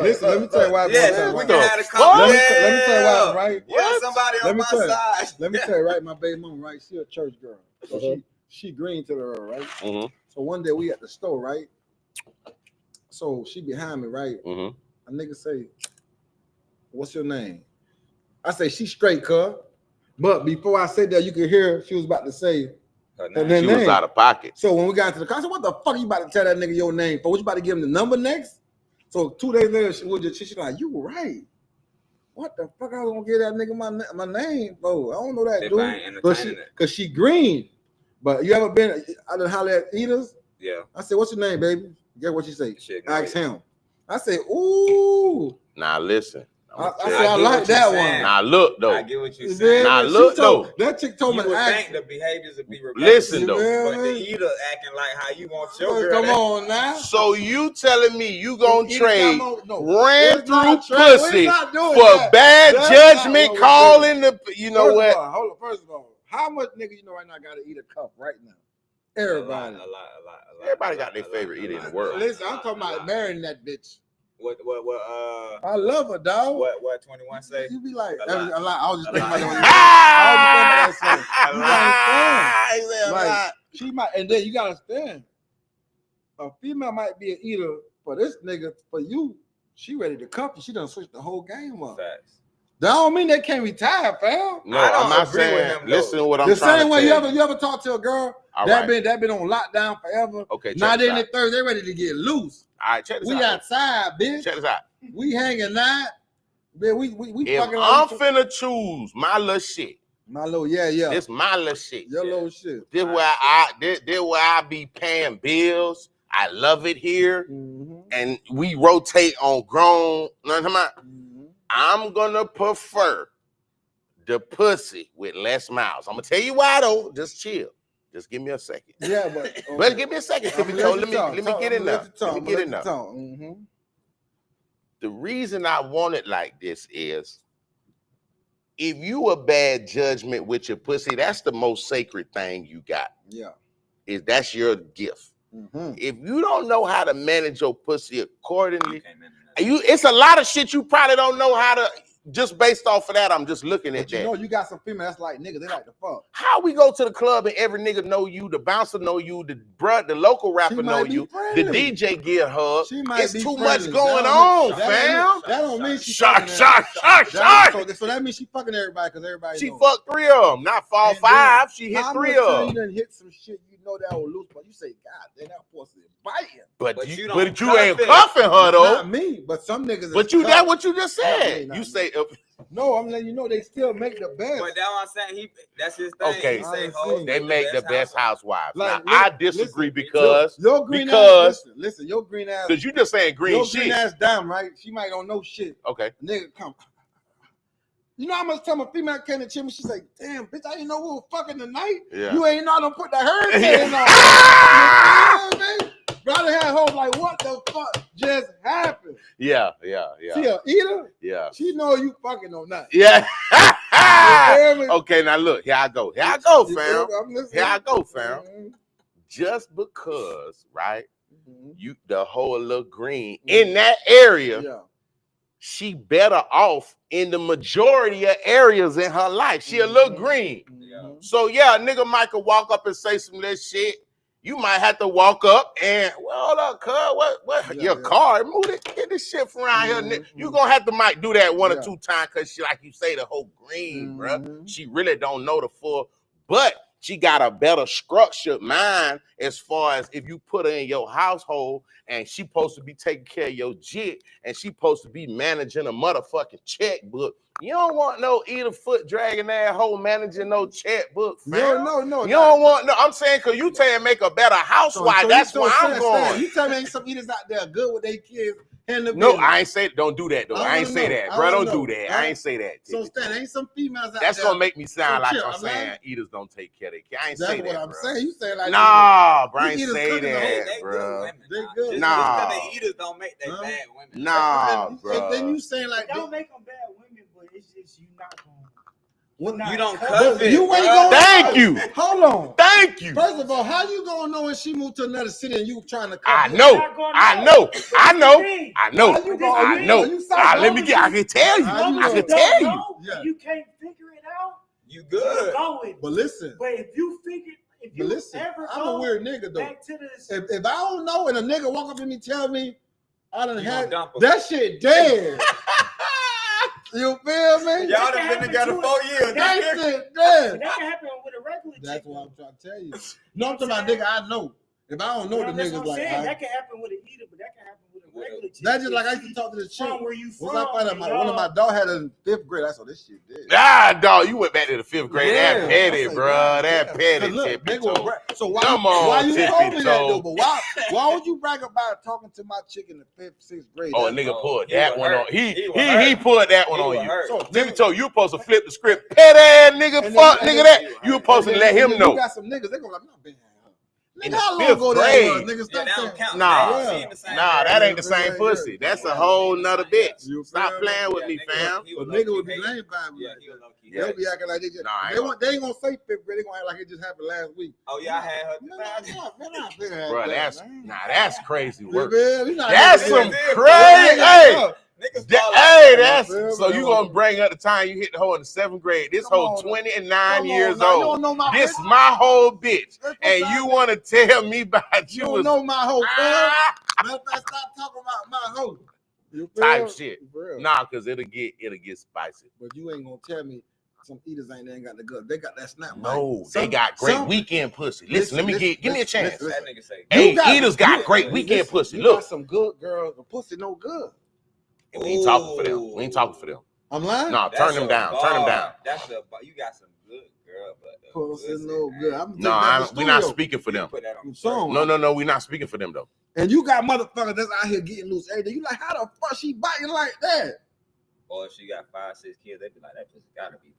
Listen, let me tell you why. Yeah, What we can have a fuck? conversation. let me tell you why, right? Yeah, somebody Let on me my tell you. side. Let me tell you, right? My baby mom, right? She a church girl. So she green to the her, right? Mm-hmm. So one day we at the store, right? So she behind me, right? Mm-hmm. A nigga say, "What's your name?" I say, "She straight, cuz." But before I said that, you could hear she was about to say Her her name. She was name. out of pocket. So when we got to the car, I said, "What the fuck you about to tell that nigga your name for? What you about to give him the number next?" So 2 days later, she like, "You right. What the fuck I was gonna give that nigga my name for? I don't know that If I ain't dude." entertaining it. Cause she green. But you ever been? I done holler at eaters. Yeah. I said, "What's your name, baby?" Guess what she say? Shit, Ask him. I say, "Ooh." Now listen. I I said, "I get like what you that saying. one." Now look I though. get what you're You saying. Nah, She look, told- though. That chick told You me would to think ask. the behaviors would be reversed. Listen though. But the eater acting like how you want your girl. Come to- on now. So you telling me you gonna Eat trade come on- no, ran it's not through trade. pussy We're not doing for that. bad That's judgment not what we're calling the you know First what? of all, hold on. First of all, how much nigga you know right now got to eat a cup right now? Everybody. A lot. Everybody got their favorite eater in the world. Listen, I'm talking about marrying that bitch. What I love her, dog. what 21 say? You be like, A lot. a lot. I was just A thinking lot. about that. I was just thinking about that. You gotta He said a Like, lot. she might, and then you gotta understand, a female might be an eater for this nigga. For you, she ready to cuff you. She done switched the whole game up. Facts. That don't mean they can't retire, fam. No, I don't I'm not agree with saying. him, though. Listen to what I'm The trying same to way tell you ever talk to a girl All that right. been on lockdown forever. Okay, Now check they this in the out. third, they ready to get loose. All right, check this We out. outside, bitch. Check this out. We hanging out. Man, we If fucking I'm like finna choose my little shit, my little yeah. this my little shit. Your little shit. This where I be paying bills. I love it here, Mm-hmm. and we rotate on grown. You know what I'm talking about? Mm-hmm. I'm gonna prefer the pussy with less mouths. I'm gonna tell you why though. Just chill. Just give me a second. Yeah, but But give me a second, Tippie. Let me get in there. Let me get in there. Mm-hmm. The reason I want it like this is if you a bad judgment with your pussy, that's the most sacred thing you got. Yeah. That's your gift. Mm-hmm. If you don't know how to manage your pussy accordingly, You can't manage that. it's a lot of shit you probably don't know how to. Just based off of that, I'm just looking at But you that. know you got some females that's like niggas, they like to fuck. How we go to the club and every nigga know you, the bouncer know you, the local rapper know you, the DJ get her. It's too much going on, fam. That don't mean she Shot. So that means she fucking everybody because everybody She knows. fucked 3 of them, not fall And 5. She hit How 3 much of time them. you done hit some shit you know that was loose, but you say, God, damn, that pussy is biting. But you you don't ain't cuff it. cuffing her though. Not me, but some niggas. But is that's cuffed. what you just Not said. me, not You me. say No, I'm letting you know they still make the best. But that's what I'm saying. That's his thing. Okay. He say I hoes they make the best housewives. Like, now, I listen, disagree listen, because your green ass, listen, your green ass, you just saying green your shit. green ass down, right? She might don't know shit. Okay. Nigga come. You know how much time a female came to Jimmy? She's like, damn, bitch, I didn't know we were fucking tonight. Yeah. You ain't know I done put the hurricane on. You know what I mean? Brother had hope like, what the fuck just happened? Yeah. She a eater? Yeah. She know you fucking on nothing. Yeah. You feel me? Okay, now look, here I go, You fam. feel me? I'm listening. Here I go, fam. Mhm. Just because, right? Mhm. You the whole little green in that area, Yeah. she better off in the majority of areas in her life. She a little green. Mhm. So yeah, a nigga might could walk up and say some of that shit. You might have to walk up and, well, hold up, cuz, what Yeah, your yeah. car, move it, get this shit from around here. Mhm. You gonna have to might do that one or Yeah. 2 times because she, like you say, the whole green, bruh. Mhm. She really don't know the full, but she got a better structured mind as far as if you put her in your household and she supposed to be taking care of your jit and she supposed to be managing a motherfucking checkbook. You don't want no eater foot dragging that hoe managing no checkbook, fam. No. You don't want no. I'm saying because you tell make a better housewife. That's where I'm going. You tell me ain't some eaters out there good with their kids and the No, business. I ain't say don't do that though. I ain't say that, bro. Don't do that. I ain't say that. So Stan, ain't some females out That's there. gonna make me sound like chill, I'm I'm saying like- eaters don't take care of their kids. I ain't That's say what that, I'm bro. saying. You saying like Nah, bro. I ain't eaters say cooking the whole- that, They bro. good women. They Nah. good. Just Nah. because they eaters don't make they Huh? bad women. Nah, and bro. then you saying like Don't make them bad women, but it's just you not going. You don't cut cuff it. you ain't bruh. going. Thank you. Hold on. Thank you. First of all, how you gonna know when she moved to another city and you trying to? I come know. not gonna I know. know. But I this know. the thing. I know. How you But gonna? I this know. Are you Let me get. I can tell you. How you I gonna- can tell you. Yeah. If you can't figure it out, You you're good. going. But listen, But if you ever I'm go a weird nigga though. back to this, If I don't know and a nigga walk up to me tell me I done You gonna had dump 'em. that shit dead. You feel me? Y'all done been together 4 years. That That's shit but dead. that can happen with a regular That's chick. what I'm trying to tell you. No, I'm talking about nigga I know. If I don't know the That's niggas what I'm like saying. I, That can happen with an eater, but that can happen with a regular chick. that's just like I used to talk to the chick. From where you from? Once I found out one of my dog had a 5th grade, I saw this shit dead. Ah, dog, you went back to the 5th grade. Yeah. That petty, I say, bro. God, That yeah. petty, 'Cause look, Tippie they gonna toe. brag. So why, Come on, why you Tippie told me that toe. though? But why would you brag about talking to my chick in the 5th, 6th grade? Oh, a That's nigga all. pulled he that was one hurt. on. He He was hurt. pulled that one He on was you. hurt. So Tippie toe, you supposed to flip the script. Petty ass nigga, And fuck then- nigga and that. then- You supposed to And let then him you know. got some niggas, they gonna like, I'm not being here. In Nigga, the how long 5th ago that was? grade. Nigga, Yeah, stop that don't saying. count. Nah. They ain't the same Nah, grade. that ain't the same Yeah. pussy. That's a Yeah. whole nother bitch. You Stop feel playing me? with me, fam. He But was nigga low-key would be hating. lame by me. Yeah, like he was that. low-key They'll hating. be acting like they just. Nah, I ain't They ain't gonna say 5th grade. They gonna act like it just happened last week. Oh yeah, I had her. Man, I been had Bro, that, that's crazy work. You not That's even- some Yeah. crazy. Hey, Niggas that, fall hey, out. that's Yeah, so you bro. gonna bring up the time you hit the hoe in the 7th grade. This Come hoe on, 29 Come years on, now, you old. don't know my This bitch. my whole bitch, That's and what you I- want to tell me about You you don't was know my hoe, cuz. Ah! Matter of fact, stop talking about my hoe. type shit. Real. Nah, cause it'll get spicy. But you ain't gonna tell me some eaters they ain't got the gut. They got that snap. No, they got great weekend pussy. Listen, let me give me a chance. That nigga say, Hey, eaters got great weekend pussy. You Look, got some good girls. The pussy no good. we ain't talking for them. We ain't talking for them. I'm lying. No, turn them down. Turn them down. You got some good girl, but Pussy no good. We're not speaking for them. No, we're not speaking for them though. And you got motherfuckers that's out here getting loose every day. You like, how the fuck she biting like that? Or if she got 5-6 kids, they be like, that pussy gotta be.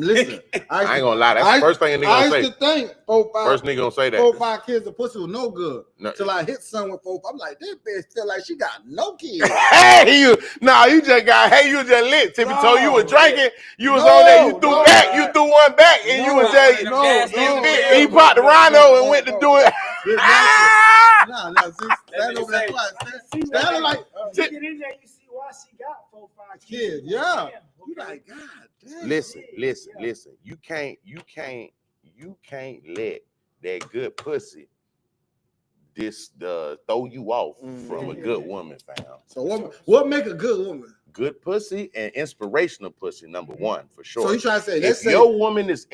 Listen, I ain't gonna lie. That's the first thing a nigga gonna say. I used to think 4-5. First nigga gonna say that. 4-5 kids, the pussy was no good. No. Till I hit some with 4-5. I'm like, this bitch feel like she got no kids. Hey, you just lit. Tippie told you was drinking. You was on there. You threw back. You threw one back, and you was just. He popped the rhino and went to do it. Nah, stand over that class. Stand like. Get in there, you see why she got 4-5 kids. Yeah. You like, God damn. Listen. You can't let that good pussy throw you off from a good woman, fam. So what make a good woman? Good pussy and inspirational pussy, number one, for sure. So you trying to say if your woman is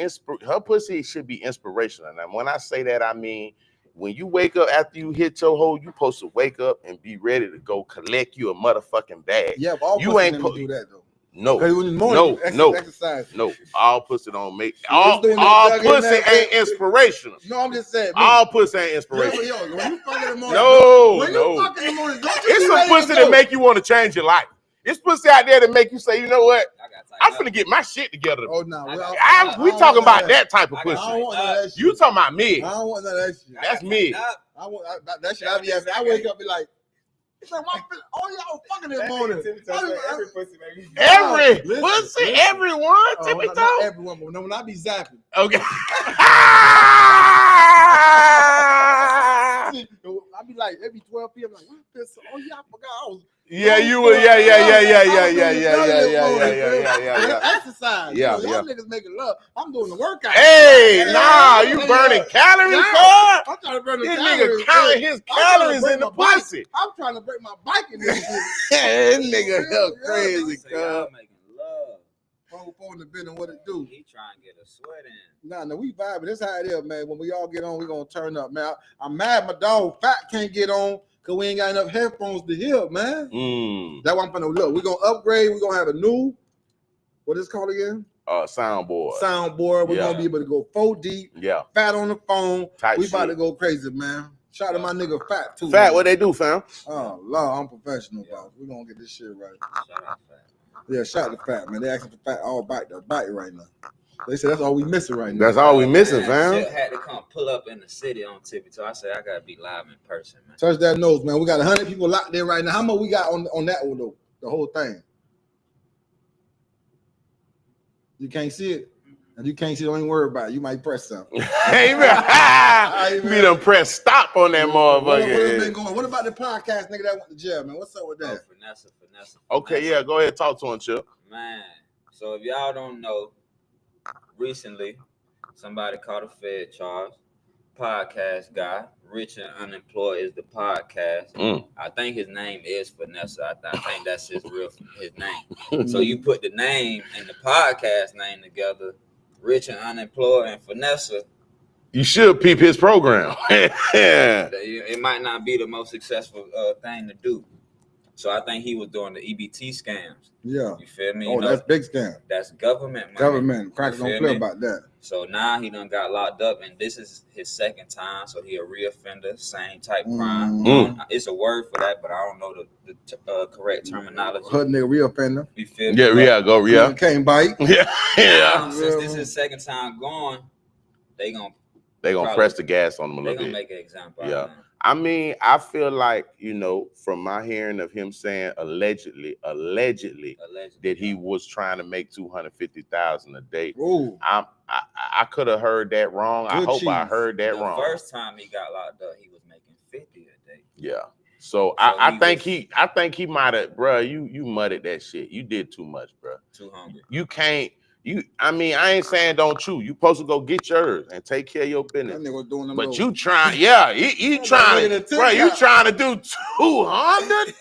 her pussy should be inspirational. And when I say that, I mean when you wake up after you hit your hole, you supposed to wake up and be ready to go collect you a motherfucking bag. Yeah, but all you ain't do that though. No, exercise. No, all pussy don't make all pussy ain't inspirational. No, I'm just saying. All pussy ain't inspirational. Yo, when you fuck in the morning, you fuck in the morning, don't you it's some pussy that make you want to change your life. It's pussy out there that make you say, you know what? I'm finna get my shit together. Oh no, we talking about that type of pussy. I don't want that shit. You talking about mid? I don't want none of that shit. That's mid. I want that shit. I wake up and be like. It's like, y'all fucking this morning. Every pussy, baby. Everyone, Tippie not told. everyone, but when I be zapping. Okay. I be like, every 12 p.m. like, what this? Oh yeah, I forgot. I was. Yeah, you were. Yeah. Exercise. Yeah, y'all niggas making love. I'm doing the workout. Hey, you burning calories, I'm trying to burn the this calories. nigga counting his calories in the pussy. I'm trying to break my bike in this shit. This nigga crazy, cuz. Making love. On the bed and what it do. He trying to get a sweat in. Nah, we vibing. This how it is, man. When we all get on, we gonna turn up, man. I'm mad my dog Fat can't get on because we ain't got enough headphones to hear, man. That's why I'm gonna look. We're gonna upgrade. We're gonna have a new, what is it called again? Soundboard. We're gonna be able to go 4 deep. Yeah. Fat on the phone. We about shit. to go crazy, man. Shout out to my nigga Fat too. Fat, man. what they do, fam? Oh Lord, I'm professional, bro. We're gonna get this shit right. Shout out Fat. Yeah, shout out to Fat, man. They asking for Fat all bite right now. They said that's all we missing right now. That's all we missing, fam. Shit had to come pull up in the city on Tippie, so I said I gotta be live in person, man. Touch that nose, man. We got 100 people locked in right now. How much we got on that one though? The whole thing. You can't see it. And you can't see it, don't even worry about it. You might press something. Hey, man. You done press stop on that motherfucker. What been going? What about the podcast nigga that went to jail, man? What's up with that? Finesse. Okay, yeah, go ahead, talk to him, Chip. Man, so if y'all don't know, recently somebody caught a Fed charge. Podcast guy, Rich and Unemployed is the podcast. I think his name is Vanessa. I think that's his name. So you put the name and the podcast name together, Rich and Unemployed and Vanessa. You should peep his program. It might not be the most successful thing to do. So I think he was doing the EBT scams. Yeah. You feel me? Oh, that's big scam. That's government money. Government. Crackers don't play about that. So now he done got locked up, and this is his second time. So he a reoffender, same type crime. It's a word for that, but I don't know the correct terminology. Hood nigga reoffender. You feel me? Yeah. Can't bite. Yeah. Since this is his second time going, they gonna press the gas on him a they little gonna bit. make an example. Yeah. I mean, I feel like, from my hearing of him saying allegedly that he was trying to make $250,000 a day. Ooh. I could have heard that wrong. I hope I heard that wrong. The first time he got locked up, he was making $50 a day. Yeah. So I think he might have, bro. You muddied that shit. You did too much, bro. Too hungry. You can't. I ain't saying don't chew. You supposed to go get yours and take care of your business. That nigga doing them but little... you trying, he trying, bro. You trying to do 200?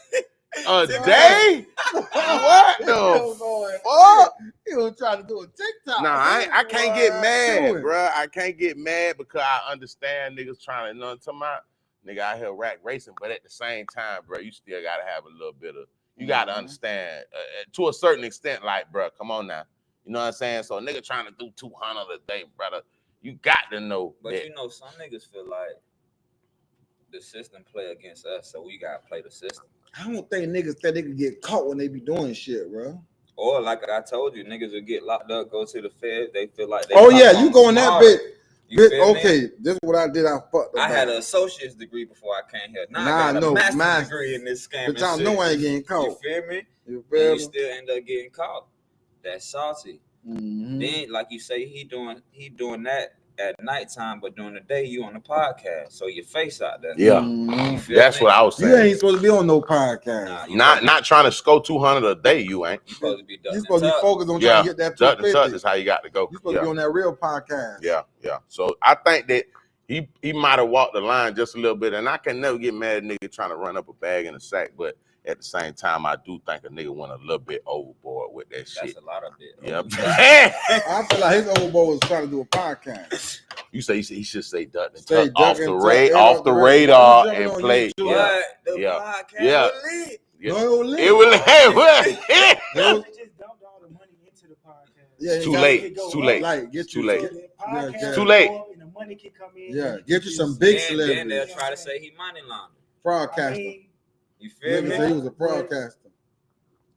A day? What the fuck? He was trying to do a TikTok. Nah, I can't get mad, Doing? bro. I can't get mad because I understand niggas trying to, you know what I'm talking about? Nigga out here rack racing, but at the same time, bro, you still gotta have a little bit of, you gotta understand to a certain extent, like, bro, come on now. You know what I'm saying? So a nigga trying to do 200 a day, brother, you got to know. But that. you know, some niggas feel like the system play against us, so we gotta play the system. I don't think niggas think they can get caught when they be doing shit, bro. Or like I told you, niggas will get locked up, go to the Fed. They feel like they. Oh yeah, you go in that bit. Okay, me? This is what I did. I fucked up. I had an associate's degree before I came here. Now Nah, I got no, a master's mine- degree in this scam. But y'all shit. know I ain't getting caught. You feel me? You And feel you me? still end up getting caught. That's salty. Mhm. Then, like you say, he doing that at nighttime, but during the day you on the podcast, so your face out there. Yeah, Mhm. You feel that's me? what I was You saying. ain't supposed to be on no podcast. Nah, you Not trying to score 200 a day, you ain't. You supposed to be done. You supposed to be focused on trying to get that Duck and tuck 250. is how you got to go. You supposed to be on that real podcast. Yeah. So I think that he might have walked the line just a little bit, and I can never get mad at nigga trying to run up a bag in a sack, but at the same time, I do think a nigga went a little bit overboard with that shit. That's a lot of it. Yep. I feel like his old boy was trying to do a podcast. You say he should say duck and Say tuck duck off and the tuck, off the radar and play. YouTube. Yeah. But the Yeah. podcast Yeah. was lit. Yeah. No, it was lit. It was It was- They just dumped all the money into the podcast. Yeah, It's too got- late. It go It's too up. late. Like, get It's you too late. So the podcast Yeah, too late. go up and the money can come in. Yeah, and get you some just- big Then celebrities. they'll try to say he money laundering. I Broadcaster. mean, You feel Nigga me? said he was a broadcaster.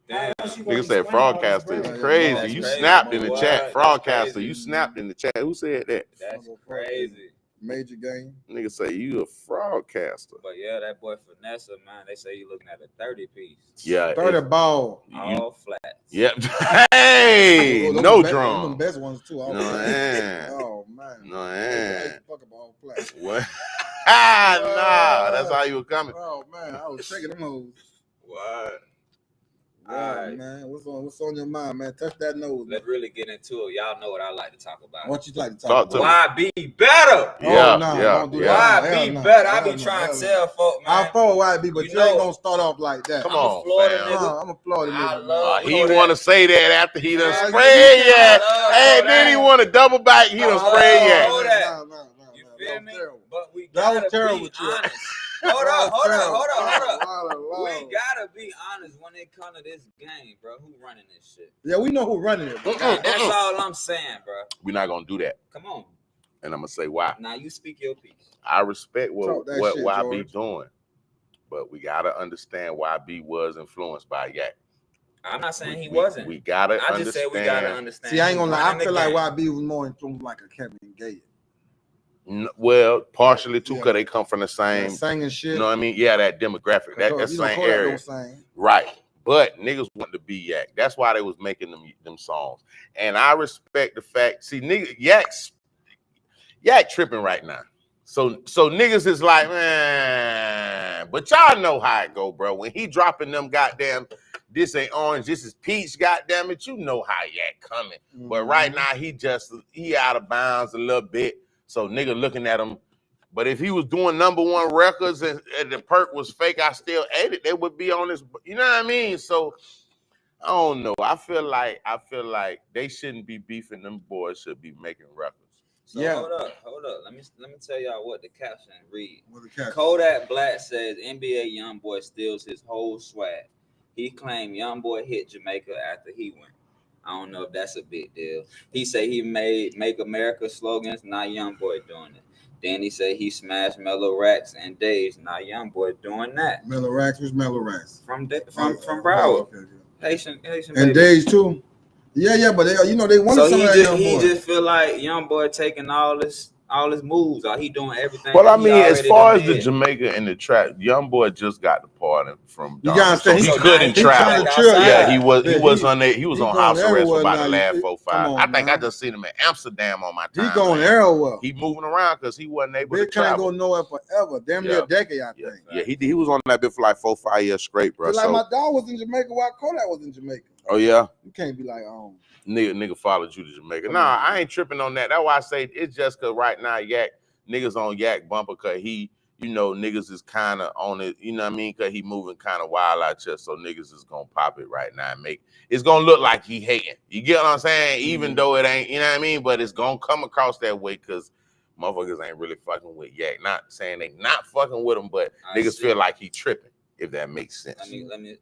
Damn. Nigga said fraudcaster is That's crazy. You crazy, snapped in the boy. chat. That's Fraudcaster. crazy. You snapped in the chat. Who said that? That's crazy. Major game. Nigga say you a fraudcaster. But yeah, that boy Finessa, man, they say you looking at a 30 piece. Yeah. 30 ball. All flats. Yep. Hey, Those no them drum. best ones too. No, man. Oh man. No, I man. fuck up all flat. What? Nah, that's how you were coming. Oh man, I was shaking them hoes. What? Yeah, Alright. man. What's on your mind, man? Touch that nose. Let's really get into it. Y'all know what I like to talk about. What you like to Talk talk to about? me. Why be better? Yeah, no, yeah, don't do yeah. that. Why Hell be no. better? I Hell be no, trying hell to no. tell folk, man. I follow YB, but You you ain't know- gonna start off like that. Come I'm a on, Florida fam. nigga. I'm a Florida I nigga. love He Kodak. want to say that after he done Yeah, sprayed yeah. yak. I love Hey, Kodak. then he want to double back. He done I sprayed love yak. Kodak. No. You That feel was me? terrible. But we That was gotta terrible be with you. honest. Hold up. Wow. We gotta be honest when it comes to this game, bro. Who running this shit? Yeah, we know who running it. Bro. That's all I'm saying, bro. We're not gonna do that, Come on. and I'm gonna say why. Now you speak your piece. I respect what Talk that shit, YB George. doing, but we gotta understand YB was influenced by yak. I'm not saying he wasn't. We gotta I just said we gotta understand. understand. See, I ain't gonna lie. I Running the feel like game. YB was more influenced like a Kevin Gates. Well, partially too, Yeah. because they come from the same. Singing shit. You know what I mean? Yeah, that demographic, that You know, same Kodak area. don't sing. Right. But niggas want to be yak. That's why they was making them songs. And I respect the fact. See, niggas, yak tripping right now. So niggas is like, man, but y'all know how it go, bro. When he dropping them goddamn, this ain't orange, this is peach, goddamn it, you know how yak coming. But right now he out of bounds a little bit. So nigga looking at him. But if he was doing #1 records and the perk was fake, I still ate it. They would be on this, you know what I mean? So I don't know. I feel like they shouldn't be beefing. Them boys should be making records. So Yeah. hold up. Let me tell y'all what the caption read. What the cat? Kodak Black says NBA YoungBoy steals his whole swag. He claimed YoungBoy hit Jamaica after he went. I don't know if that's a big deal. He said he made Make America slogans, not YoungBoy doing it. Then he said he smashed Mellow Racks and Days, not YoungBoy doing that. Mellow Racks was Mellow Racks. From Oh, Broward. okay, Haitian And baby. Days too. Yeah, but they wanted So some of that young he boy. just feel like YoungBoy taking all his moves, or he doing everything. Well, I that he mean, as already far done as the did. Jamaica and the trap, YoungBoy just got the pardon from You Don, gotta so understand, he so couldn't now travel. trying to chill. Yeah, he was Yeah, on there. He was he on going house arrest for everywhere about now. the last You- 4, come 5. on, I think I man. just seen him in Amsterdam on my He timeline. going everywhere. He moving around because he wasn't able Big to can't travel. go nowhere forever. Damn near Yeah. a decade, I Yeah, think. he was on that bit for like 4, 5 years straight, bro. Just like So, my dog was in Jamaica while Kodak was in Jamaica. oh yeah, You can't be like, nigga followed you to Jamaica. Come Nah, on. I ain't tripping on that. That's why I say it's just because right now niggas on yak bumper because he you know, niggas is kind of on it, you know what I mean? Because he moving kind of wild out here, so niggas is going to pop it right now and it's going to look like he hating. You get what I'm saying? Even though it ain't, you know what I mean? But it's going to come across that way because motherfuckers ain't really fucking with Yak. Not saying they not fucking with him, but niggas feel like he tripping, if that makes sense. Let me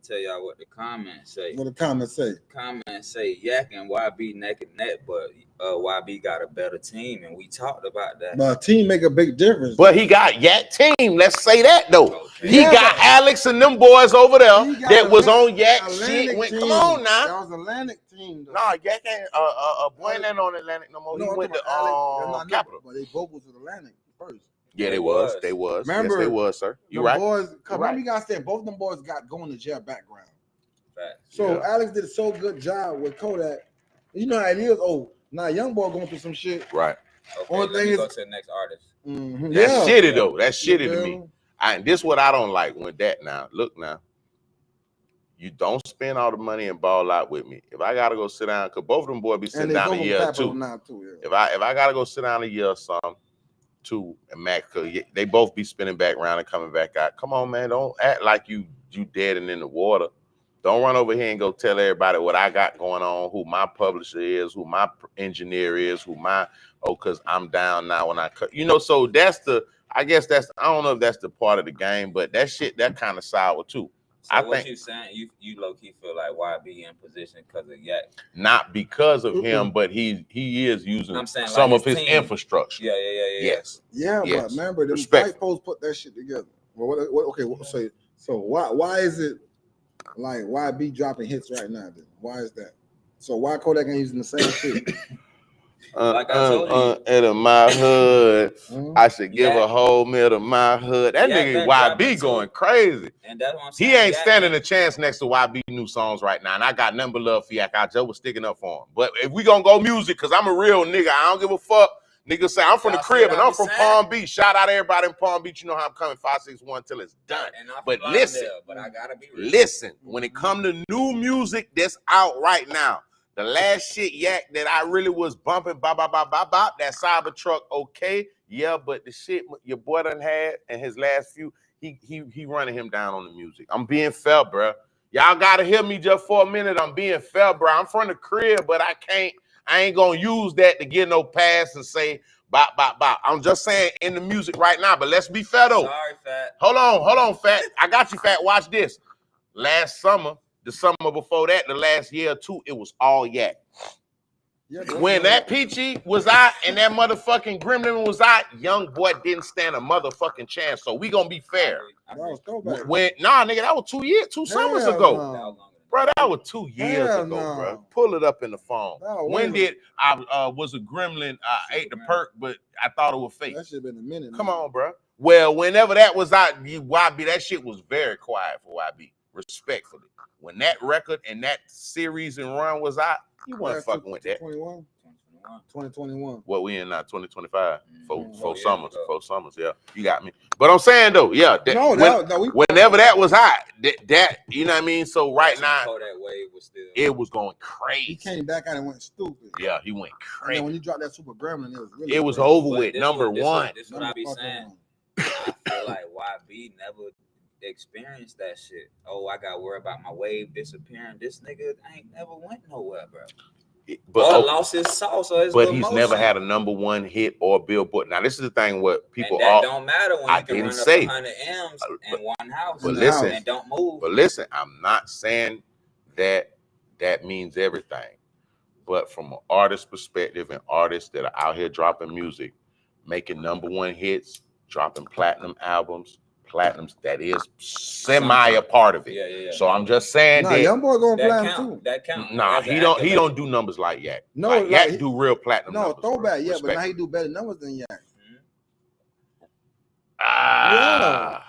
tell y'all what the comments say. What the comments say? Comments say Yak and YB neck and neck, but YB got a better team, and we talked about that. But a team make a big difference. But he got Yak team. Let's say that though. Okay. He got Alex and them boys over there that was on Yak shit. Come on now. That was Atlantic team. Though. Nah, Yak ain't boy ain't on Atlantic no more. He went to Capital. But they both was Atlantic first. Yeah, they was. Remember, yes, they was, sir. You right. Boys, remember you guys said both of them boys got going to jail background. Fact. So Alex did a so good job with Kodak. You know how it is. Oh, now young boy going through some shit. Right. Okay, only thing is go to the next artist. That's shitty though. That's shitty to me. And this what I don't like when that now. Look now. You don't spend all the money and ball out with me. If I gotta go sit down, cause both of them boys be sitting down a year or two. If I gotta go sit down a year or something, two and Max, cause they both be spinning back around and coming back out. Come on, man, don't act like you dead and in the water. Don't run over here and go tell everybody what I got going on, who my publisher is, who my engineer is, cause I'm down now when I cut. You know, so that's I don't know if that's the part of the game, but that shit that kind of sour too. So what think you saying? You low key feel like YB in position because of Yak? Not because of him, but he is using some of his infrastructure. Yeah. Yes. But remember, them white folks put that shit together. Well, so why is it like YB dropping hits right now? Then why is that? So why Kodak ain't using the same shit? Like I told you, out of my hood, I should give a whole meal to my hood. That nigga YB going crazy. And that's what I'm saying. He ain't standing a chance next to YB new songs right now. And I got nothing but love for Yak. I just was sticking up for him. But if we gonna go music, cause I'm a real nigga, I don't give a fuck. Niggas say I'm from the crib and I'm from Palm Beach. Shout out everybody in Palm Beach. You know how I'm coming 561 till it's done. But listen, but I gotta be real. Listen, when it come to new music that's out right now, the last shit Yak that I really was bumping, bop, that Cybertruck, okay, yeah, but the shit your boy done had and his last few, he running him down on the music. I'm being fair, bro. Y'all gotta hear me just for a minute. I'm being fair, bro. I'm from the crib, but I ain't gonna use that to get no pass and say bop. I'm just saying in the music right now, but let's be fair though. Sorry, Fat. Hold on, Fat. I got you, Fat. Watch this. Last summer, the summer before that, the last year or two, it was all Yak. When that Peachy was out and that motherfucking Gremlin was out, young boy didn't stand a motherfucking chance. So we gonna be fair. Nigga, that was 2 years, 2 summers ago. Bro, that was 2 years ago, bro. Pull it up in the phone. When did I was a Gremlin? I ate the perk, but I thought it was fake. That should have been a minute. Come on, bro. Well, whenever that was out, YB, that shit was very quiet for YB. Respectfully. When that record and that series and run was out, you wasn't fucking with that. 2021. What we in now? 2025. Four summers. Yeah, you got me. But I'm saying though, yeah. Whenever that was hot, that you know what I mean. So right now, that wave was still. It was going crazy. He came back out and went stupid. Yeah, he went crazy. And when you dropped that Super Gremlin, it was over with. Number one. This what I be saying. I feel like YB never experienced that shit. Oh, I got worried about my wave disappearing. This nigga ain't never went nowhere, bro. But lost his sauce. But he's never had a number one hit or Billboard. Now this is the thing. What people and that don't matter when you can run up 100 M's in one house. But listen, and don't move. But listen, I'm not saying that means everything. But from an artist perspective, and artists that are out here dropping music, making number one hits, dropping platinum albums. Platinums, that is semi a part of it. Yeah. So I'm just saying that young boy going platinum too. That count. Nah, he don't do numbers like Yak. No, like Yak do real platinum. No, numbers, throwback, yeah, but now he do better numbers than Yak. I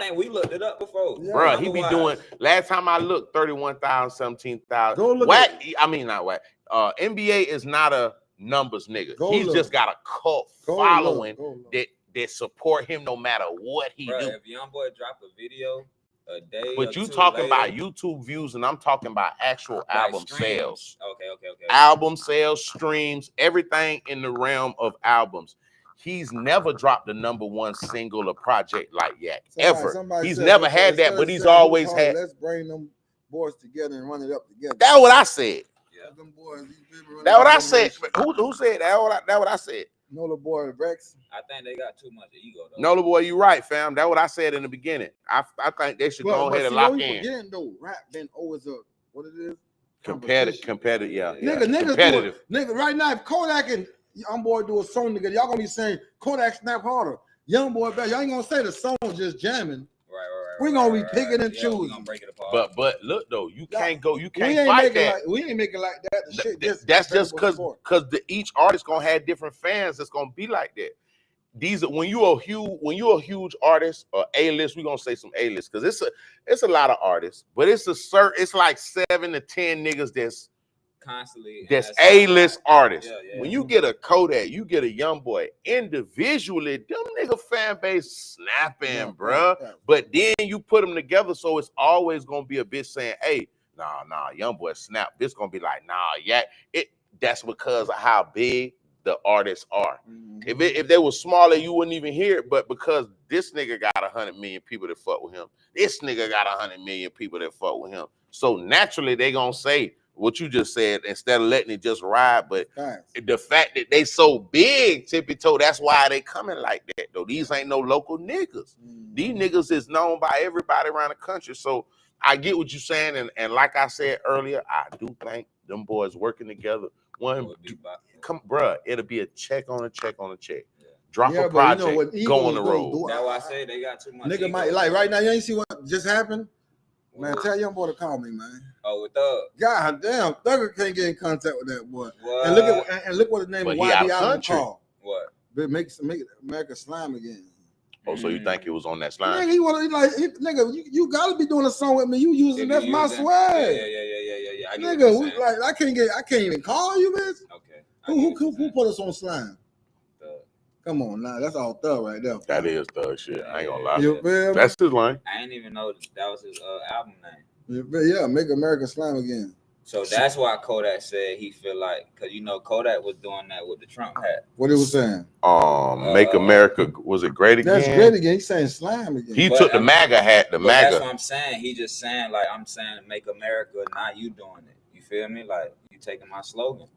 think we looked it up before. Yeah, bro, he be doing. Last time I looked, 31,000, 17,000. Whack. I mean, not whack. NBA is not a numbers nigga. He's just got a cult following that support him no matter what he do. If young boy drop a video a day, but you talking about YouTube views, and I'm talking about actual album sales. Okay. Album sales, streams, everything in the realm of albums. he's never dropped the #1 single or project like that ever. He's never had that, but he's always had. Let's bring them boys together and run it up together. That's what I said. Yeah. Them boys, That's what I said. Who said that? That's what I said. Nola boy Rex. I think they got too much ego though. Nola boy, you right, fam. That's what I said in the beginning. I think they should go ahead and lock in. Forgetting, though, rap been always a what it is. Competitive, yeah. Niggas competitive. Nigga, right now, if Kodak and Young Boy do a song together, y'all gonna be saying Kodak snap harder. Young Boy better. Y'all ain't gonna say the song just jamming. Right. We gonna be picking and choosing. We gonna break it apart. But look though, you can't fight that. We ain't making like that. The shit that's just because each artist gonna have different fans. That's gonna be like that. These are when you're a huge artist or A-list, we're gonna say some A-list because it's a lot of artists, but it's like 7 to 10 niggas that's A-list artists. Yeah. When you get a Kodak, you get a Young Boy, individually, them nigga fan base snapping, bruh. But then you put them together, so it's always gonna be a bitch saying, hey, nah, Young Boy snap. This gonna be like, nah, yeah. That's because of how big the artists are. Mm-hmm. If they were smaller, you wouldn't even hear it. But because this nigga got 100 million people that fuck with him, this nigga got 100 million people that fuck with him. So naturally, they gonna say what you just said instead of letting it just ride. But the fact that they so big, tippy toe, that's why they coming like that. Though these ain't no local niggas. Mm-hmm. These niggas is known by everybody around the country. So I get what you're saying, and like I said earlier, I do think them boys working together. Come, bruh, it'll be a check on a check on a check. Yeah. Drop a project, go on the road. That's why I say they got too much. Nigga might like right now. You ain't see what just happened, man. Tell Young Boy to call me, man. Oh, with Thug. God damn, Thugger can't get in contact with that boy. What? And look what the name of YB album called. What? Make America slime again. Oh, so you think it was on that slime? Nigga, nigga, you gotta be doing a song with me. You using that's my swag. Yeah. Nigga, I can't even call you, bitch. Okay. Who put us on slime? Thug. Come on now, that's all Thug right there. That is Thug shit. I ain't gonna lie. Yeah, that's his line. I ain't even know that was his album name. Yeah, make America slime again. So that's why Kodak said he feel like, because you know Kodak was doing that with the Trump hat. What he was saying? Make America, was it great again? That's great again. He's saying slime again. He took the MAGA hat, MAGA. That's what I'm saying. He just saying like, I'm saying make America, not you doing it. You feel me? Like you taking my slogan.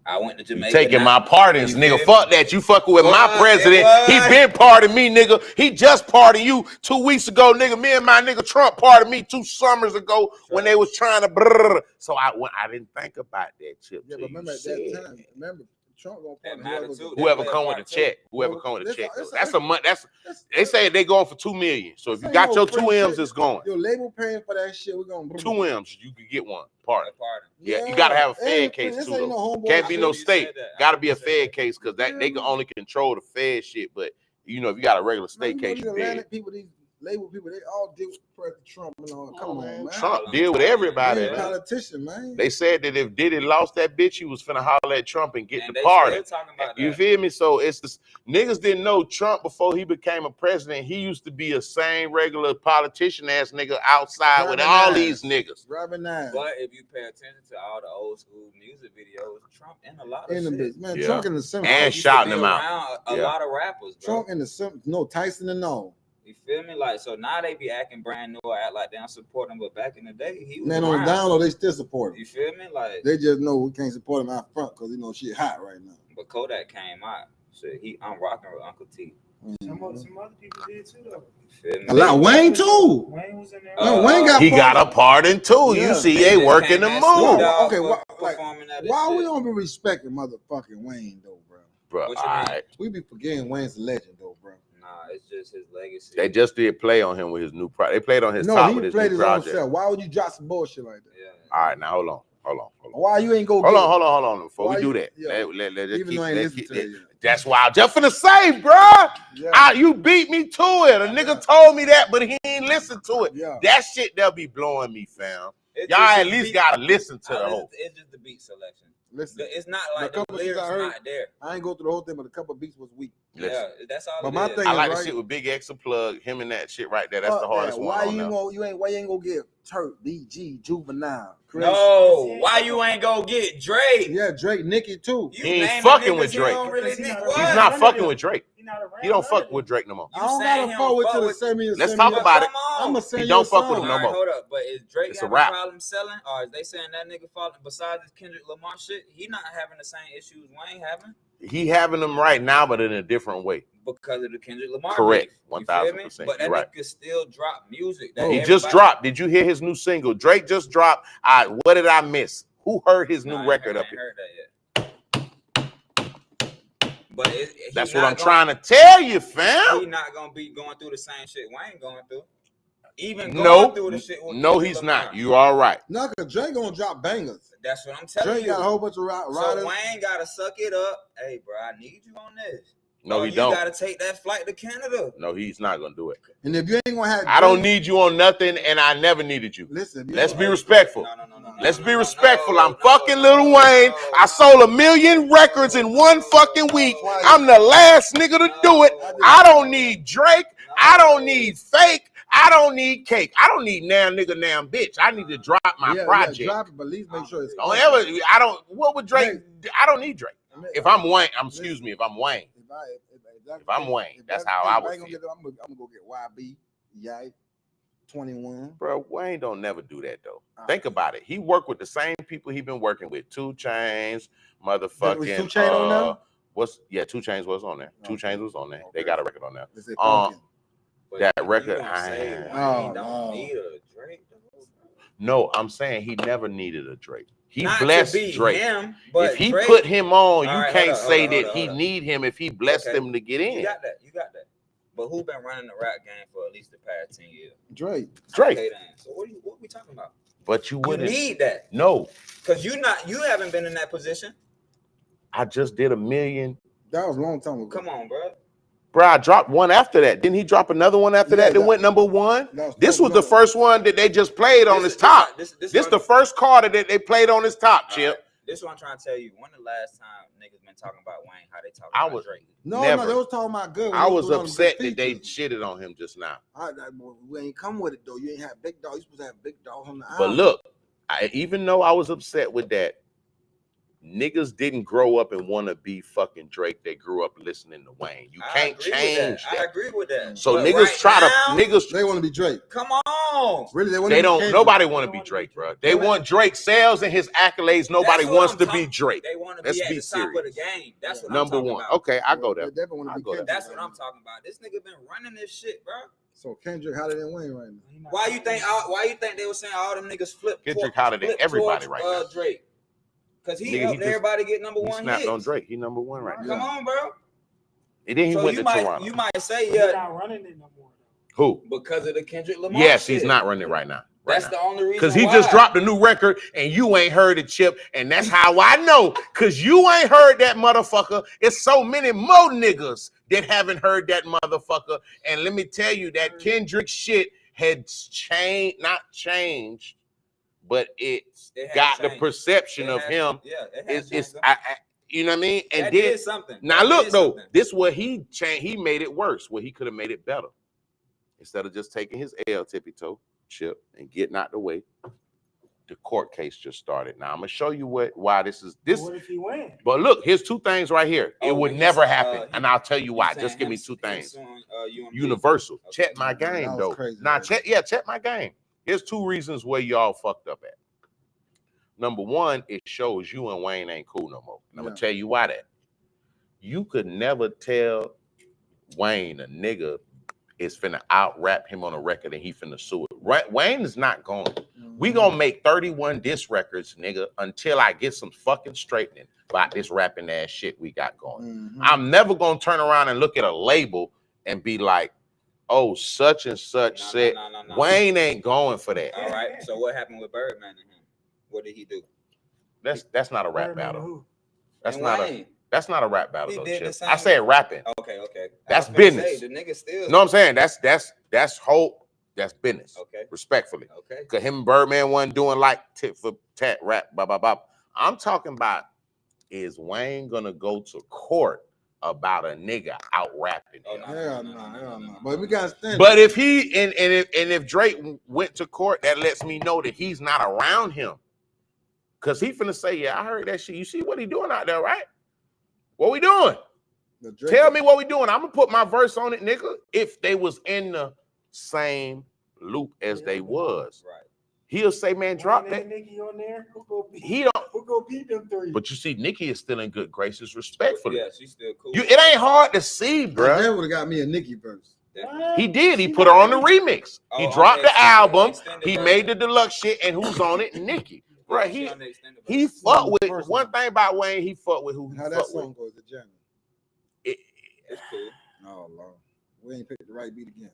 I went to Jamaica. You taking my pardons, nigga. Fuck that. You fucking with my president. He been pardoned me, nigga. He just pardoned you 2 weeks ago, nigga. Me and my nigga Trump pardoned me 2 summers ago when they was trying to brrr. So I didn't think about that shit. Yeah, but remember at that time, Trump gonna pardon whoever come with a check. Whoever come with a check. That's a month. They say they going for $2 million. So if you got your 2 M's, it's going. Your label paying for that shit. We're gonna 2 M's. You can get one. Pardon. Yeah, you gotta have a Fed case too. Though. Can't be no state. Gotta be a Fed case because they can only control the Fed shit. But you know, if you got a regular state case, you dead. These label people, they all deal with President Trump and all. Come on, man. Trump deal with everybody, man. Politician, man. They said that if Diddy lost that bitch, he was finna holler at Trump and get the pardon. You feel me? So it's this niggas didn't know Trump before he became a president. He used to be a same regular politician ass nigga outside with all these niggas. Robin Nine. But if you pay attention to all the old school music videos, Trump in a lot of shit. Man, Trump in the Simpsons. And shouting them out. A lot of rappers, bro. Trump in the Simpsons. No, Tyson and all. You feel me? Like, so now they be acting brand new or act like they don't support him, but back in the day, he was on the down low, they still support him. You feel me? Like, they just know we can't support him out front because shit hot right now. But Kodak came out, said I'm rocking with Uncle T. Some other people did too, though. You feel me? A lot. Wayne too. Wayne was in there. Wayne got a pardon too. Yeah. You see, they working the move. Okay, why we don't be respecting motherfucking Wayne though, bro? All right. We be forgetting Wayne's a legend though, bro. Nah, it's just his legacy. They just did play on him with his new project. They played on his top with his new project. Himself. Why would you drop some bullshit like that? Yeah. All right, now hold on. Why you ain't go? Hold on. Before we do that, let's keep. That's why I'm just finna say, bro. Yeah. You beat me to it. A nigga told me that, but he ain't listened to it. Yeah. That shit they'll be blowing me, fam. Y'all at least gotta listen to the whole. It's just the beat selection. Listen, It's not the like the couple shits lyrics I heard, not there. I ain't go through the whole thing, but a couple of beats was weak. Listen. Yeah, that's all. But it my is. thing I is, like the right, shit with Big X and Plug, him and that shit right there. That's the fuck hardest that. one Why on there. why you ain't gonna get Turk, BG, Juvenile? Chris? No, why you ain't go get Drake? Yeah, Drake, Nicki too. You He ain't naming fucking niggas with he Drake. don't really Because he need. not What? He's around. not None of fucking them. with Drake. He not around. He don't none fuck of with them. Drake no more. I You don't saying gotta he fuck don't with fuck till the with- send me. Let's talk But about it. come on. I'ma send He you don't a fuck song. with him no All right, more. hold up. But is Drake It's a having rap. problems selling, or is they saying that nigga falling? Besides this Kendrick Lamar shit, he not having the same issues Wayne having He having them right now, but in a different way. because of the Kendrick Lamar. Correct. beef. You feel me? 1000%. But that You're right. nigga still drop music. That He everybody- just dropped. Did you hear his new single? Drake just dropped. What did I miss? Who heard his new Nah, record I up ain't here? heard that yet. But That's what I'm trying to tell you, fam. He not gonna be going through the same shit Wayne going through. Even going No, through the shit. With no, Kendrick he's Lamar. not. You all right. No, cause Drake gonna drop bangers. That's what I'm telling Drake you. got a whole bunch of riders. So Wayne gotta suck it up. Hey, bro, I need you on this. No, he you don't. gotta take that flight to Canada. No, he's not gonna do it. And if you ain't gonna have, I don't need you on nothing, and I never needed you. Listen, Let's be respectful. No. Let's be respectful. I'm fucking Lil Wayne. I sold 1 million records in one fucking week. I'm the last nigga to do it. I don't need Drake. I don't need Fake. I don't need Cake. I don't need now nigga, now bitch. I need to drop my project. Yeah, drop it, but at least make sure it's. Don't ever. I don't. What would Drake? I don't need Drake. If I'm Wayne, excuse me. If I'm Wayne, if I'm Wayne, that's how I would feel. I'm gonna go get YB, Yay, 21. Bro, Wayne don't never do that though. Think about it. He worked with the same people he been working with. 2 Chainz, motherfucking. Was 2 Chainz on there? 2 Chainz was on there. 2 Okay. Chainz was on there. Okay. They got a record on there. Is it funky? But That you record, gonna say Wayne Oh, don't no. need a Drake. No, I'm saying he never needed a Drake. He Not blessed to be Drake. him, but If he Drake, put him on, you right, can't hold say up, that hold he up. need him if he blessed Okay. him to get in. You got that. But who been running the rap game for at least the past 10 years? Drake. Drake. Okay, then. So what we talking about? But you You wouldn't. need that. No, Because you haven't been in that position. I just did 1 million. That was a long time ago. Come on, bro. Bro, I dropped one after that. Didn't he drop another one after that went number 1? This was the first one that they just played on his top. This the first Carter that they played on his top, Chip. Right. This is what I'm trying to tell you. When the last time niggas been talking about Wayne, how they talking I about was- Drake? No, Never. they was talking about good. I was We on them upset good that they features. shitted on him just now. We ain't come with it though. You ain't have big dog. You supposed to have big dogs on the But album. look, even though I was upset with that, niggas didn't grow up and want to be fucking Drake. They grew up listening to Wayne. You can't change I that. agree with that. So But niggas right try now, to niggas. They want to be Drake. Come on. Really, they want. They to be don't. Kendrick. Nobody want to be Drake, bro. They want Drake sales and his accolades. Nobody That's what wants I'm to be talking- Drake. They want to Let's be at be the top of the serious. game. That's what Number I'm talking 1. about. Okay, I go there. They definitely want I to be go there. Kendrick. That's what I'm talking about. This nigga been running this shit, bro. So Kendrick hotter than Wayne right now. Why you think they were saying all them niggas flip? Kendrick hotter than flip everybody towards, right now. Drake. Because he Nigga, helped he just- everybody get number He 1 snapped hits. on Drake. He number 1 right now. Come on, bro. And then he So went to Toronto. you might say, He's yeah, not running it no more. Who? because of the Kendrick Lamar Yes, shit. he's not running right now. That's the only reason. Because he why. just dropped a new record and you ain't heard it, Chip. And that's how I know. Because you ain't heard that motherfucker. It's so many more niggas that haven't heard that motherfucker. And let me tell you, that Kendrick shit had changed, not changed, but It got has the changed. perception It of has- him. Yeah, it has It's changed. you know what I mean? And That then did something. now That look did though, something. this what he changed. He made it worse. Well, he could have made it better. Instead of just taking his L tippy toe Chip and getting out the way, the court case just started. Now I'm gonna show you why this is this. What if he wins? But look, here's 2 things right here. It Oh, would he's, never happen, and I'll tell you You why. saying Just give me him- 2 him things. suing, UMG? Universal. Okay. Check my game That was though. crazy, Now right? check my game. Here's 2 reasons where y'all fucked up at. Number 1, it shows you and Wayne ain't cool no more. And I'm gonna tell you why that. You could never tell Wayne a nigga is finna out rap him on a record and he finna sue it. Right? Wayne is not going. We gonna make 31 diss records, nigga, until I get some fucking straightening about this rapping ass shit we got going. I'm never gonna turn around and look at a label and be like, oh, such and such said. No. Wayne ain't going for that. All right. So what happened with Birdman and him? What did he do? That's not a rap Birdman battle. who? That's And not Wayne. That's not a rap battle He though, did the Chip. same- I said rapping. Okay. That's I was finna business. say, the nigga still. You know what I'm saying? That's hope. That's business. Okay. Respectfully. Okay. Cause him and Birdman wasn't doing like tit for tat rap, blah blah blah. I'm talking about is Wayne gonna go to court about a nigga out rapping him? Hell no. But we gotta stand. But if he and if Drake went to court, that lets me know that he's not around him. Cause he finna say, yeah, I heard that shit. You see what he doing out there, right? What we doing? Tell me what we doing. I'm gonna put my verse on it, nigga. If they was in the same loop as they was, Right. He'll say, man, drop that. Nicki on there. Who go beat them three? But you see, Nicki is still in good graces, respectfully. Yeah, she's still cool. It ain't hard to see, bro. That would have got me a Nicki verse. He did. He put her on the remix. He dropped the album. He made the deluxe shit, and who's on it? Nicki. Right? He fuck with one thing about Wayne. He fuck with who he How that fuck song with. goes, the journey. It's cool. Oh Lord, we ain't picked the right beat again.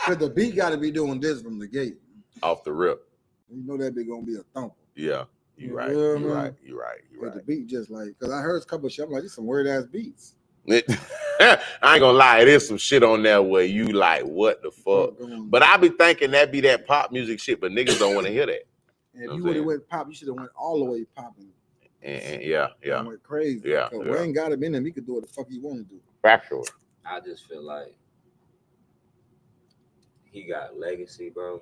Cause the beat got to be doing this from the gate. Off the rip. You know that be gonna be a thumper. Yeah, you right. Yeah, You man. right. You right. You But right. the beat just like, cause I heard a couple of shit. I'm like, these some weird ass beats. I ain't gonna lie, there's some shit on there where you like, what the fuck? But I be thinking that be that pop music shit, but niggas don't want to hear that. And if you would have went pop, you should have went all the way popping. And yeah. Went crazy. Yeah. Wayne got him in him. He could do what the fuck he want to do. Factual. I just feel like he got legacy, bro.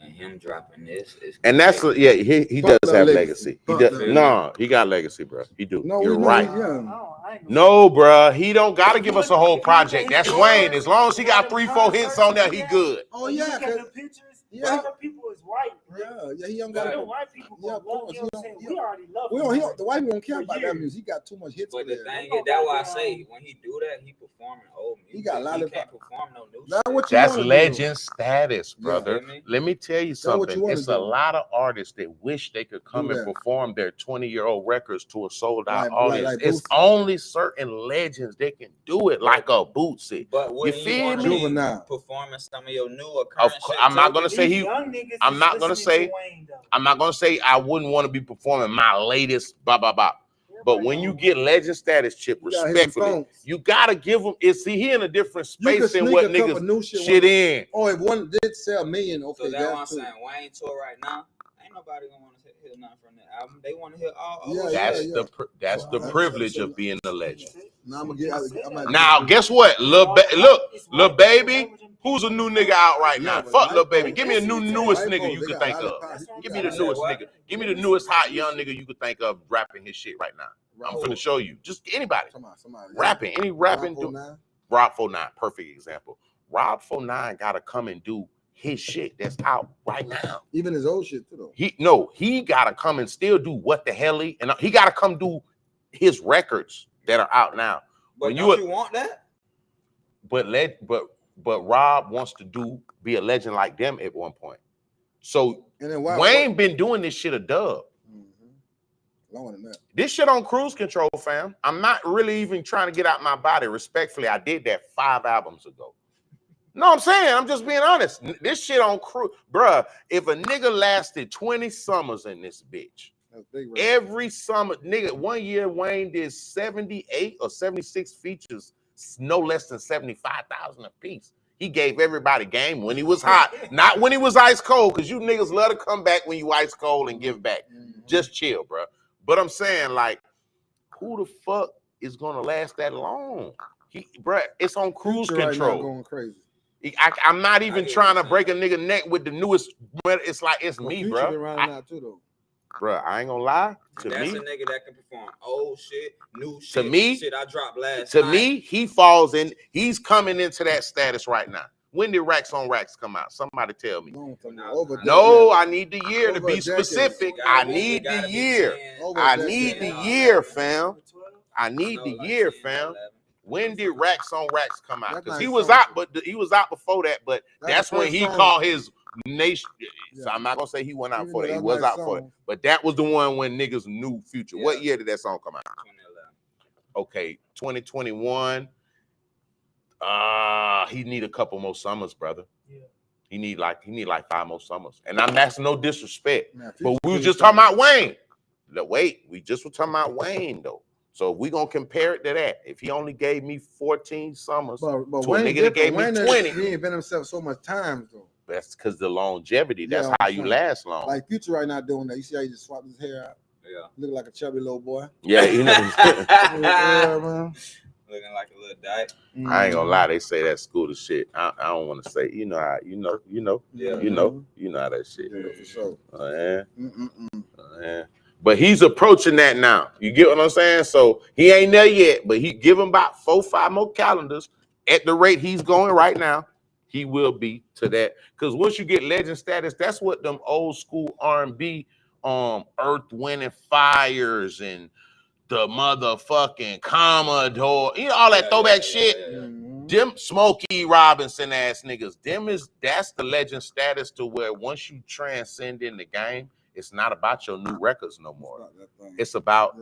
And him dropping this is And that's he Fuck does that have legacy. legacy. He Fuck does that no, he got legacy, bro. He do. No, You're we know right. he's young. No, bro, he don't gotta give us a whole project. That's Wayne. As long as he got 3-4 hits on there, he good. Oh yeah, Look at the pictures. yeah. A lot of people is white, bro. Yeah, he don't got The it. white people Yeah, go of love, course, you know what I'm saying? We already love him. The white people don't care For about that years. music. He got too much hits. But for the that. thing is, that's why I say when he do that, he performing old music. He got a lot he of- can't perform no new Not shit. what you That's wanna do. legend status, brother. Yeah. Let me tell you what something. you wanna It's a do. lot of artists that wish they could come Do and that. perform their 20-year-old records to a sold-out Like audience. Bootsy. It's only certain legends that can do it, like a Bootsy. But what You you feel want me? to Juvenile. performing some of your newer current Of shit course, I'm not too? gonna say he. I'm not gonna say. I'm not gonna say I wouldn't want to be performing my latest blah blah blah. But when you get legend status, Chip, You gotta hit them respectfully, phones. you gotta give him. He in a different You can space than sneak what a couple niggas new shit in. Oh, if one did sell a million, okay, So that's what I'm that's cool. saying. Wayne tour right now. Ain't nobody gonna want to hear nothing from that album. They want to hear all. Yeah, That's the privilege of being a legend. Now I'm gonna get. Now, guess what? Lil Baby, who's a new nigga out right now? Yeah, but Fuck Lil white Baby. folks- Give me a newest white nigga folks, you they could got think a lot of. power. Give me the newest nigga. Give me the newest hot young nigga you could think of rapping his shit right now. I'm finna show you. Just anybody. Somebody. Rapping. Any rapping. Rob 49. Rob 49. Perfect example. Rob 49 gotta come and do his shit that's out right now. Even his old shit too, though. He gotta come and still do what the hell he gotta come do his records that are out now. But When don't you want that? But Rob wants to be a legend like them at one point. So And then Wayne been doing this shit a dub. Longer than that. This shit on cruise control, fam. I'm not really even trying to get out my body. Respectfully, I did that 5 albums ago. No, I'm saying, I'm just being honest. This shit on cruise, bruh. If a nigga lasted 20 summers in this bitch, That's big, right? every summer, nigga, 1 year Wayne did 78 or 76 features, no less than 75,000 a piece. He gave everybody game when he was hot, not when he was ice cold, because you niggas love to come back when you ice cold and give back. Just chill, bro. But I'm saying, like, who the fuck is gonna last that long? Bruh, it's on cruise Future right now control. going crazy. I'm not even trying to break a nigga neck with the newest, but it's like, it's me, Future been bro. riding out too, though. Bro, I ain't gonna lie. To That's me, a nigga that can perform old shit, new shit. To me- shit I dropped last to night. me, he falls in. He's coming into that status right now. When did Racks on Racks come out? Somebody tell me. Long time ago. Over No, decade. I need the year to Over be a decade. specific. Gotta I be- need gotta the be year. 10. Over I a need decade. the year, fam. I No, need the like year, 10, fam. 11. When did Racks on Racks come out? That's Because not he was song. out, but he was out before that. But that's the when first he song. called his nation. So Yeah. I'm not gonna say he went out Even for though that. He that's was my out for it. song. But that was the one when niggas knew Future. Yeah. What year did that song come out? 2011. Okay, 2021. He need a couple more summers, brother. Yeah. He need like 5 more summers. And that's no disrespect. Man, But Future we was really just talking about Wayne. Look, wait, we just were talking about Wayne though. So if we gonna compare it to that, if he only gave me 14 summers But to a Wayne nigga that gave me Wayne 20, He ain't been himself so much times though. that's because the longevity. That's Yeah, how I'm you saying. last long. Like Future right now doing that. You see how he just swapped his hair out? Yeah. Look like a chubby little boy. Yeah, you know. Yeah, man. Looking like a little dyke. I ain't gonna lie, they say that school to shit. I don't want to say, you know how, you know how that shit. Yeah, for sure. Yeah. But he's approaching that now. You get what I'm saying? So he ain't there yet, but he give him about 4-5 more calendars. At the rate he's going right now, he will be to that. Because once you get legend status, that's what them old school R&B, Earth, Wind and Fires and the motherfucking Commodore, you know, all that throwback shit. Them Smokey Robinson ass niggas, that's the legend status to where once you transcend in the game, it's not about your new records no more. It's about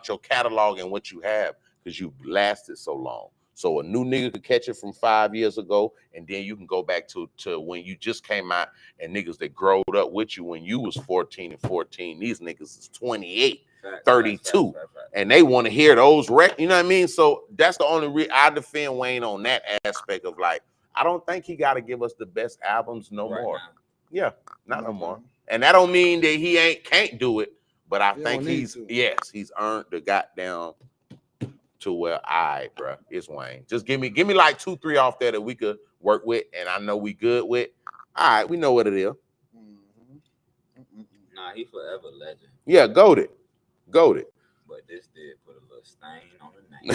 your catalog and what you have because you lasted so long. So a new nigga could catch it from 5 years ago, and then you can go back to when you just came out, and niggas that growed up with you when you was 14 and 14. These niggas is 28, 32, and they want to hear those records. You know what I mean? So that's the only I defend Wayne on that aspect of like, I don't think he got to give us the best albums no more. Now. Yeah, not no more. And that don't mean that he can't do it, but I think he's earned the goddamn to where bro, it's Wayne. Just give me like 2-3 off there that we could work with, and I know we good with. All right, we know what it is. Nah, he forever legend. Yeah, goated. But this did put a little stain on the name.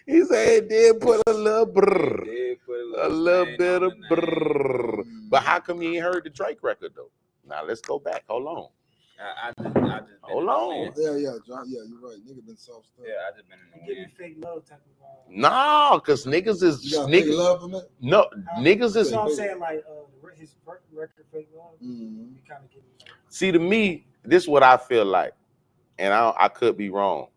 He said it did put a little brrr. It did put a little bit of brrr. But how come you ain't heard the Drake record though? Now let's go back. Hold on. I just Hold on. Yeah, John. Yeah, you're right. Nigga been soft stuff. Yeah, I just been in the Give me fake love type of vibe. No, because niggas is you got fake love from it? No, niggas is. So I'm saying like his record fake love. Mm-hmm. You kind of get me. See, to me, this is what I feel like, and I could be wrong.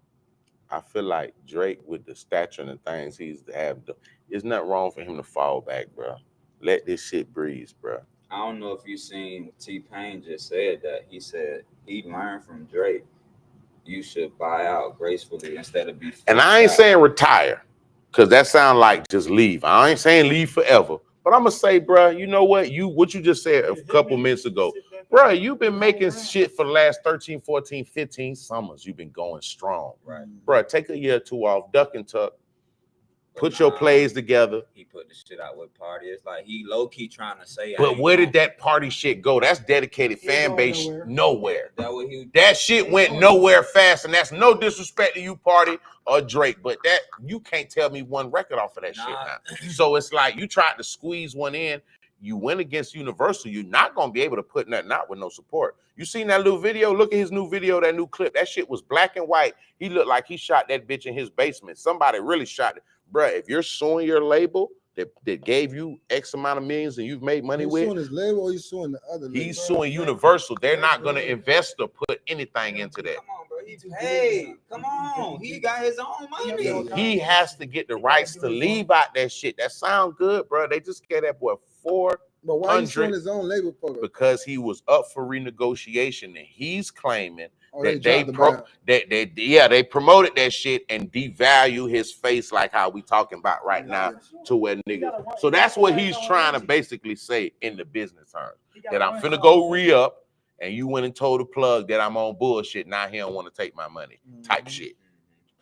I feel like Drake with the stature and the things he's have, it's not wrong for him to fall back, bro. Let this shit breeze, bro. I don't know if you seen T-Pain just said that. He said he learned from Drake. You should buy out gracefully instead of be. And I ain't saying retire, because that sound like just leave. I ain't saying leave forever. But I'm gonna say, bro, you know what? What you just said a couple minutes ago, bro, you've been making shit for the last 13, 14, 15 summers. You've been going strong, right? Bro, take a year or two off, duck and tuck. Put your plays together. He put the shit out with party. It's like he low key trying to say. But where did that party shit go? That's dedicated fan base. Nowhere. That shit went nowhere fast, and that's no disrespect to you, Party or Drake. But that you can't tell me one record off of that shit now. So it's like you tried to squeeze one in. You went against Universal. You're not gonna be able to put nothing out with no support. You seen that little video? Look at his new video, that new clip. That shit was black and white. He looked like he shot that bitch in his basement. Somebody really shot it. Bruh, if you're suing your label that gave you X amount of millions and you've made money with, suing his label or he's suing the other label? He's suing Universal. They're not going to invest or put anything into that. Come on, bro. Come on. He got his own money. He has to get the rights to leave out that shit. That sound good, bro. They just gave that boy $400. But why he suing his own label for it? Because he was up for renegotiation, and he's claiming that they promoted that shit and devalue his face like how we talking about right now to where niggas. So that's what he's trying to basically say in the business terms. That I'm finna go re-up, and you went and told the plug that I'm on bullshit. Now he don't want to take my money type shit.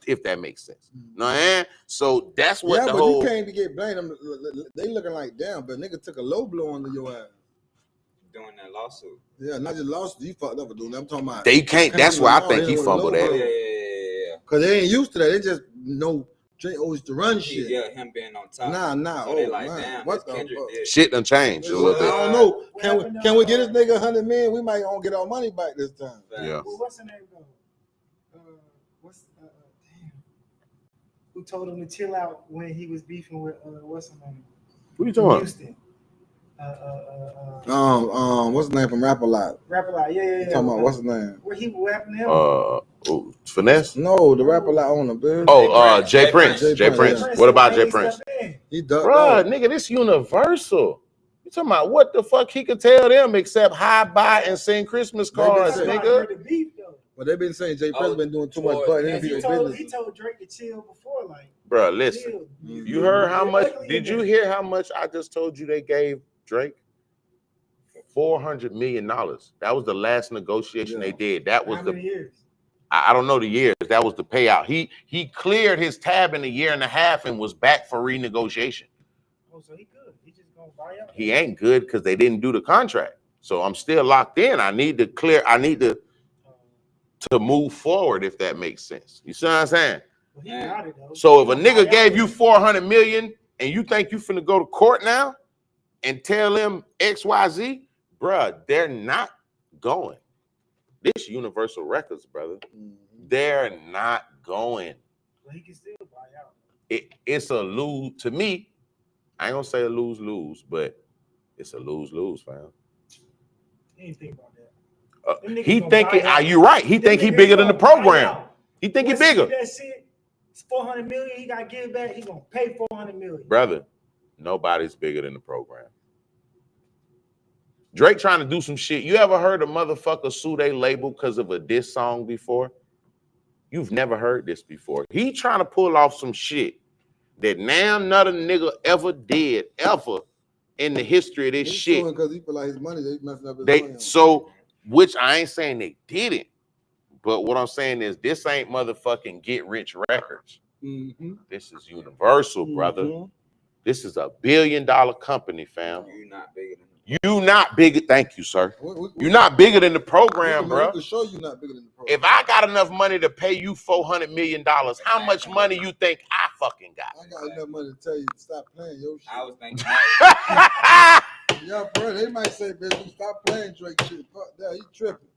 If that makes sense. No, so that's what the whole. You can't get blamed. They looking like damn, but nigga took a low blow under your ass. Doing that lawsuit. Yeah, not just lawsuit. You fucked up for doing that. I'm talking about. They can't. That's why I think he fumbled that. Yeah. Because they ain't used to that. They just know Drake always to run shit. Yeah, him being on top. Nah. So they like, damn, what the fuck? Shit done changed a little bit. I don't know. Can we get this nigga 100 million? We might all get our money back this time. Yeah. Well, what's the name though? Who told him to chill out when he was beefing with what's her name? Who you talking about? Houston. What's his name from Rap A Lot? Rap A Lot, yeah. You talking about what's his name? Where he rapping him? Finesse? No, the Rap A Lot owner, bitch. Oh, Jay Prince. Jay Prince. What about Jay Prince? He ducked. Bruh, nigga, this Universal. You talking about what the fuck he could tell them except hi, bye, and send Christmas cards, nigga? But they've been saying Jay Prince been doing too much butt. He told Drake to chill before, like. Bro, listen. You heard how much? Did you hear how much I just told you they gave Drake $400 million. That was the last negotiation they did. That was How many years? I don't know the years. That was the payout. He cleared his tab in a year and a half and was back for renegotiation. Oh, so he good. He just gonna buy out. He ain't good because they didn't do the contract. So I'm still locked in. I need to move forward, if that makes sense. You see what I'm saying? Well, he got it, though. So if a nigga gave you $400 million and you think you finna go to court now and tell them XYZ, bruh, they're not going. This Universal Records, brother. They're not going. Well, he can still buy out. It's a lose to me. I ain't gonna say a lose-lose, but it's a lose-lose, fam. He ain't think about that. He thinking, you're right. He think he bigger than the program. He think he bigger. That's it. It's $400 million. He got to give it back. He gonna pay $400 million. Brother, nobody's bigger than the program. Drake trying to do some shit. You ever heard a motherfucker sue they label because of a diss song before? You've never heard this before. He trying to pull off some shit that now another nigga ever did ever in the history of this shit. Because he feel like his money, they messing up his money. So, which I ain't saying they didn't, but what I'm saying is this ain't motherfucking Get Rich Records. This is Universal, brother. This is $1 billion company, fam. You're not bigger than You not bigger. Thank you, sir. You're not bigger than the program, bro. I can show you not bigger than the program. If I got enough money to pay you $400 million, how much money you think I fucking got? I got enough money to tell you to stop playing your shit. I was thinking. Yeah, bro, they might say, bitch, stop playing Drake shit. Fuck that, he tripping.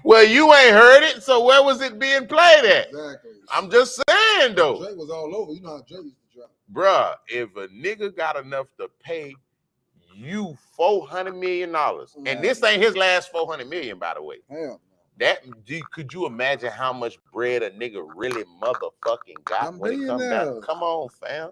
Well, you ain't heard it, so where was it being played at? Exactly. I'm just saying, though. Drake was all over. You know how Drake used to drop. Bruh, if a nigga got enough to pay you $400 million, and this ain't his last $400 million, by the way. Hell no. Could you imagine how much bread a nigga really motherfucking got when it comes down? Come on, fam.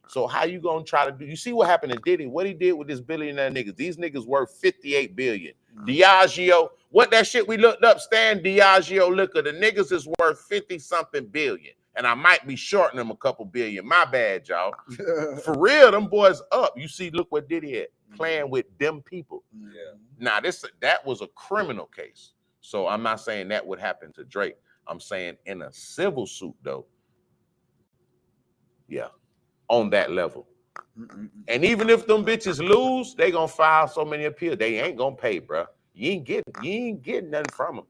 So how you gonna try to do? You see what happened to Diddy? What he did with this billionaire niggas? These niggas worth $58 billion. Diageo, what that shit we looked up? Stan Diageo liquor. The niggas is worth 50-something billion. And I might be shorting them a couple billion. My bad, y'all. For real, them boys up. You see, look what Diddy had playing with them people. Now, that was a criminal case. So I'm not saying that would happen to Drake. I'm saying in a civil suit, though. Yeah, on that level. And even if them bitches lose, they gonna file so many appeals. They ain't gonna pay, bro. You ain't getting nothing from them.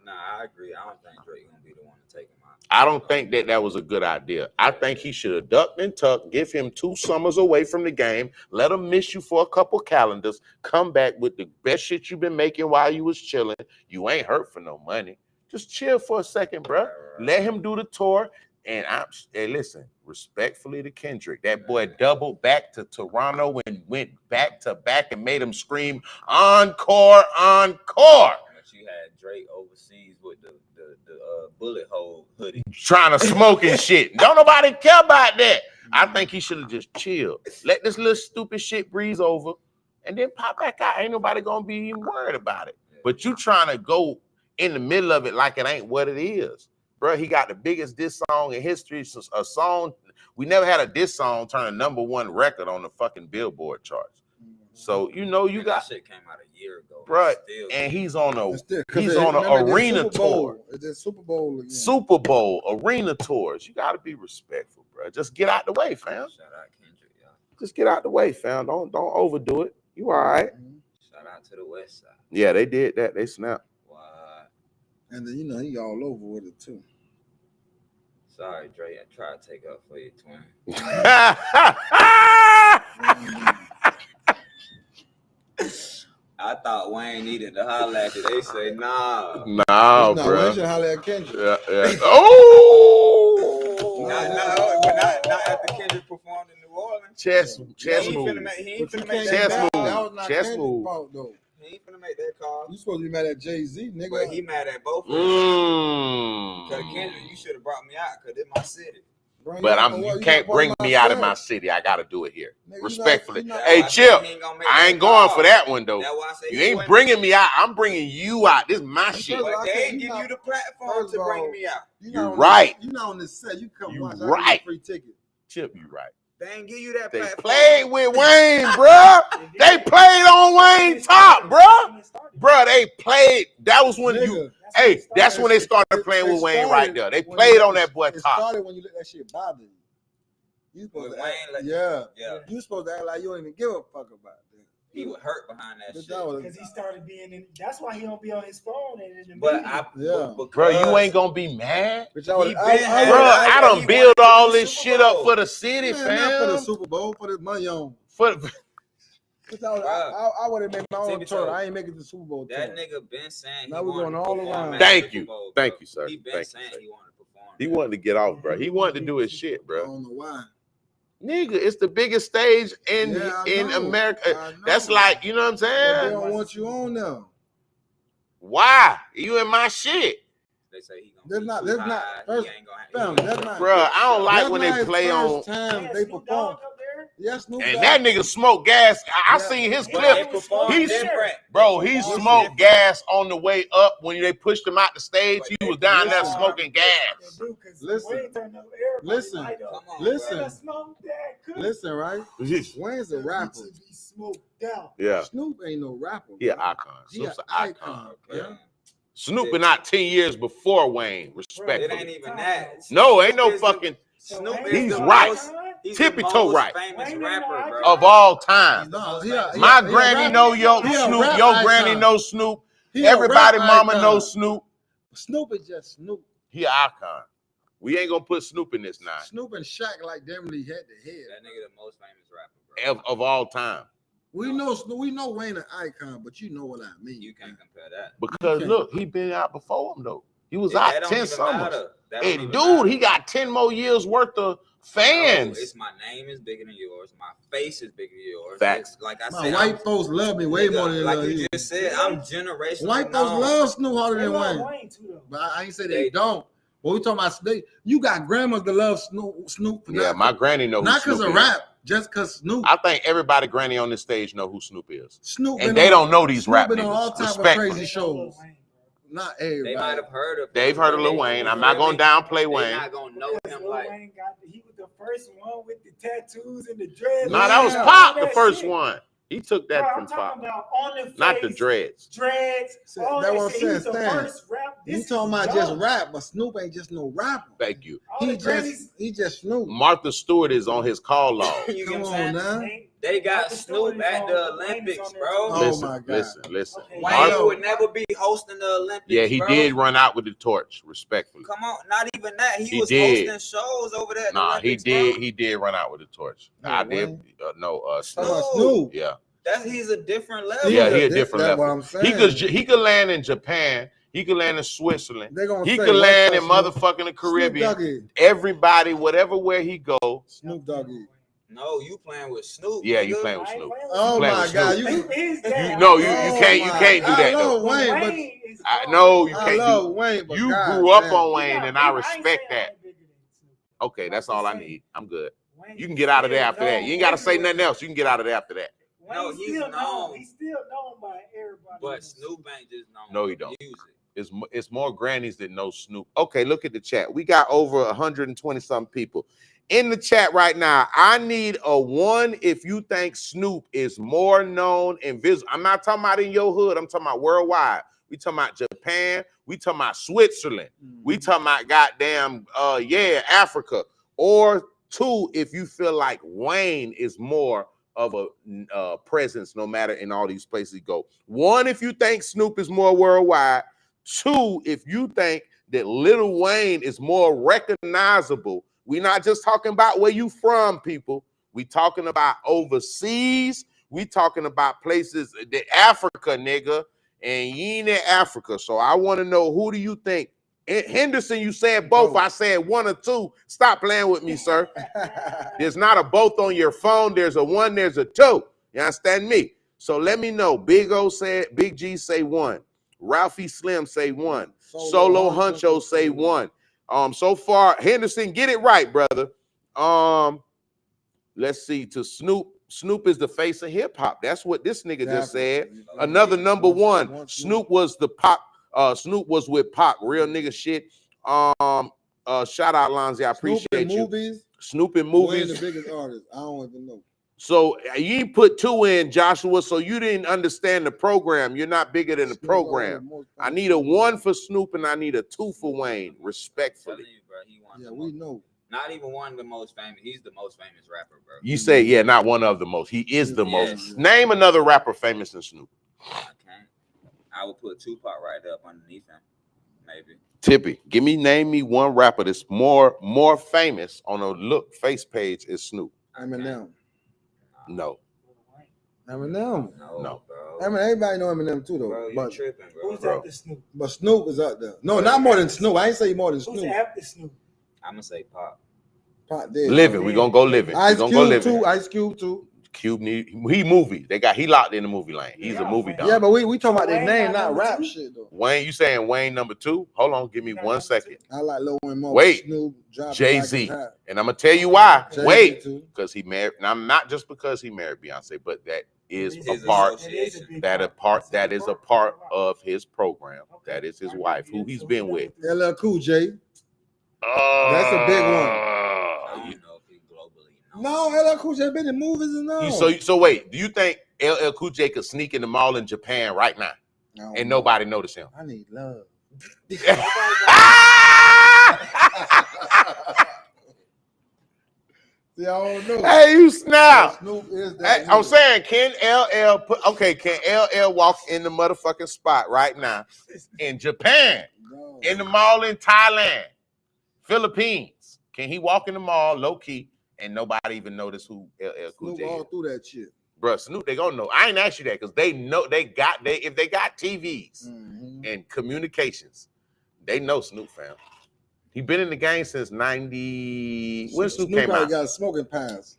Nah, I agree. I don't think Drake gonna be the one to take him out. I don't think that was a good idea. I think he should have ducked and tucked, give him 2 summers away from the game, let him miss you for a couple calendars, come back with the best shit you've been making while you was chilling. You ain't hurt for no money. Just chill for a second, bro. Let him do the tour. And hey, listen, respectfully to Kendrick, that boy doubled back to Toronto and went back to back and made him scream, encore, encore. But you had Drake overseas with the bullet hole hoodie. Trying to smoke and shit. Don't nobody care about that. I think he should have just chilled. Let this little stupid shit breeze over and then pop back out. Ain't nobody gonna be even worried about it. But you trying to go in the middle of it like it ain't what it is. Bro, he got the biggest diss song in history. A song, we never had a diss song turn a #1 record on the fucking Billboard charts. So you know you got that shit came out a year ago, bro. And he's on an arena tour. It's Super Bowl again. Super Bowl arena tours. You got to be respectful, bro. Just get out the way, fam. Shout out Kendrick, y'all. Just get out the way, fam. Don't overdo it. You all right? Shout out to the West Side. Yeah, they did that. They snapped. Wow. And then he all over with it too. Sorry, Dre. I tried to take up for you, twin. I thought Wayne needed to holler at you. They say, nah. Nah, bro. Wayne should holler at Kendrick. Yeah. Oh! Not after Kendrick performed in New Orleans. Chess move. He ain't finna make Chess move. Chess move. He ain't finna make that call. You supposed to be mad at Jay-Z, nigga. But he mad at both of them. Because Kendrick, you should have brought me out because it's my city. But you can't bring me out of my city. I got to do it here. Respectfully. Hey, Chip, I ain't going for that one, though. You ain't bringing me out. I'm bringing you out. This is my shit. But they ain't give you the platform to bring me out. You're right. You know on this set, you come watch. Right. Free ticket. Chip, you right. They ain't give you that They platform. played with Wayne, bruh. They played on Wayne top, bruh. Bruh, they played. That was when you. Hey, that's when they started playing with Wayne right there. They played on that boy It top. started when you let that shit bother you. You supposed to act, yeah. You supposed to act like you don't even give a fuck about that. He was hurt behind that shit. Because he started being in. That's why he don't be on his phone and in the But meeting. Bro, you ain't gonna be mad. I done build all this shit up for the city, fam. Not for the Super Bowl, for the money on. I would have made my own tour. I ain't making the Super Bowl. That nigga been saying. Now we're going all around. Thank you, sir. He been saying he wanted to perform. He wanted to get off, bro. He wanted to do his shit, bro. I don't know why. Nigga, it's the biggest stage in America. That's like, you know what I'm saying? But they don't want you on now. Why? You in my shit. They say he gonna that's not first, bro, I don't like when they play on time they perform. Yes, and that nigga smoked gas. I seen his clip. He smoked gas on the way up when they pushed him out the stage. He was down there smoking gas. Listen, right? Wayne's a rapper. Yeah. Snoop ain't no rapper. He an icon. Snoop's an icon. Yeah. Snoop been out 10 years before Wayne, respectfully. It ain't even that. No, ain't no fucking. Snoop he's right. Tippie toe right. Famous rapper, bro. Of all time. My granny know your Snoop. Your granny know Snoop. Everybody mama knows Snoop. Snoop is just Snoop. He an icon. We ain't gonna put Snoop in this now. Snoop and Shaq like damn near head to head. That nigga the most famous rapper, bro. Of all time. We know Wayne an icon, but you know what I mean. You can't compare that. Because look, he been out before him though. He was out 10 summers. Hey, dude, he got 10 more years worth of fans. It's my name is bigger than yours. My face is bigger than yours. Facts. Like I said, white folks love me way more than like you just said. I'm generational. White folks love Snoop harder than Wayne. But I ain't say they don't. What we talking about today? You got grandmas that love Snoop. My granny knows. Not because of rap, just because Snoop. I think everybody granny on this stage know who Snoop is. Snoop, and they don't know these rap niggas. On all type of crazy shows. Not everybody. They might have heard of. They've heard of Lil Wayne. I'm not gonna downplay Wayne. They're not gonna know him like. He was the first one with the tattoos and the dreads. No, that was Pop, the first one. He took that from Pop. Not the dreads. Dreads. That's what I'm saying. You talking about just rap, but Snoop ain't just no rapper. Thank you. He just Snoop. Martha Stewart is on his call log. Come on now. They got Snoop at the Olympics, bro. Oh my God. Listen. Wayne would never be hosting the Olympics. Yeah, he did run out with the torch, respectfully. Come on, not even that. He was hosting shows over there. Nah, he did. He did run out with the torch. I did. Snoop. Yeah. He's a different level. Yeah, he a different level. What I'm saying. He could land in Japan. He could land in Switzerland. He could land in motherfucking the Caribbean. Everybody, whatever where he go. Snoop Doggy. No, you playing with Snoop. Yeah, you playing with Snoop. Oh my God, you can't do that though. I know you can't do. Wayne, you grew up on Wayne, and I respect that. Okay, that's all I need. I'm good. You can get out of there after that. You ain't got to say nothing else. You can get out of there after that. No, he's known. He's still known by everybody. But Snoop ain't just known. No, he don't. It's more grannies that know Snoop. Okay, look at the chat. We got over 120 something people in the chat right now. I need a 1 if you think Snoop is more known and visible. I'm not talking about in your hood. I'm talking about worldwide. We talking about Japan. We talking about Switzerland. We talking about goddamn Africa. Or 2 if you feel like Wayne is more of a presence no matter in all these places you go. 1 if you think Snoop is more worldwide. 2 if you think that Lil Wayne is more recognizable. We're not just talking about where you from, people. We talking about overseas. We talking about places, Africa, nigga, and you ain't in Africa. So I want to know, who do you think? Henderson, you said both. I said 1 or 2. Stop playing with me, sir. There's not a both on your phone. There's a 1, there's a 2. You understand me? So let me know. Big G say 1. Ralphie Slim say 1. Solo Huncho say 1. So far, Henderson, get it right, brother. Let's see. To Snoop. Snoop is the face of hip hop. That's what this nigga just said. Another number 1. Snoop was the pop. Snoop was with Pac. Real nigga shit. Shout out Lonzy. I appreciate you. Snoop in Wayne movies. the biggest artist. I don't even know. So you ain't put 2 in, Joshua. So you didn't understand the program. You're not bigger than the program. I need a 1 for Snoop and I need a 2 for Wayne, respectfully. You, bro, he Yeah, we know. Not even one of the most famous. He's the most famous rapper, bro. You say, yeah, not one of the most. He is the most. Name another rapper famous than Snoop. I can't. I would put Tupac right up underneath him, maybe. Tippie, name me one rapper that's more famous on a face page is Snoop. Eminem. No. Eminem. No. Bro. I mean, everybody know Eminem too, though. Bro, you but tripping, bro. Who's after Snoop? But Snoop is up there. No, not more than Snoop. I ain't say more than Snoop. Who's after Snoop? I'm gonna say Pop. Pop dead. Living. We gonna go living. Ice we gonna Cube go living. too. Ice Cube too. Cube he movie. He locked in the movie lane. He's a movie dog. Yeah, but we talking about their Wayne name, got not rap 2? shit though. Wayne, you saying Wayne number 2? Hold on, give me 1 second. I like Lil Wayne more. Wait, Snoop, Jay-Z. And I'm gonna tell you why. Jay-Z Wait, too. because he married. Now, not just because he married Beyonce, but that is His a part. association. That is a part of his program. That is his wife, who he's been with. LL Cool J. That's a big one. I don't know if he globally. No, LL Cool J been in movies and all. So wait, do you think LL Cool J could sneak in the mall in Japan right now and nobody notice him? I need love. See, I don't know. Hey, you snap. Snoop is Hey, that. I'm saying, can LL walk in the motherfucking spot right now in Japan, in the mall in Thailand, Philippines? Can he walk in the mall low key and nobody even notice who LL Cool J Snoop all is? through that shit. Bro, Snoop, they gonna know. I ain't asked you that because they know if they got TVs and communications, they know Snoop, fam. He been in the game since 90. When Snoop came out? Got a smoking pass.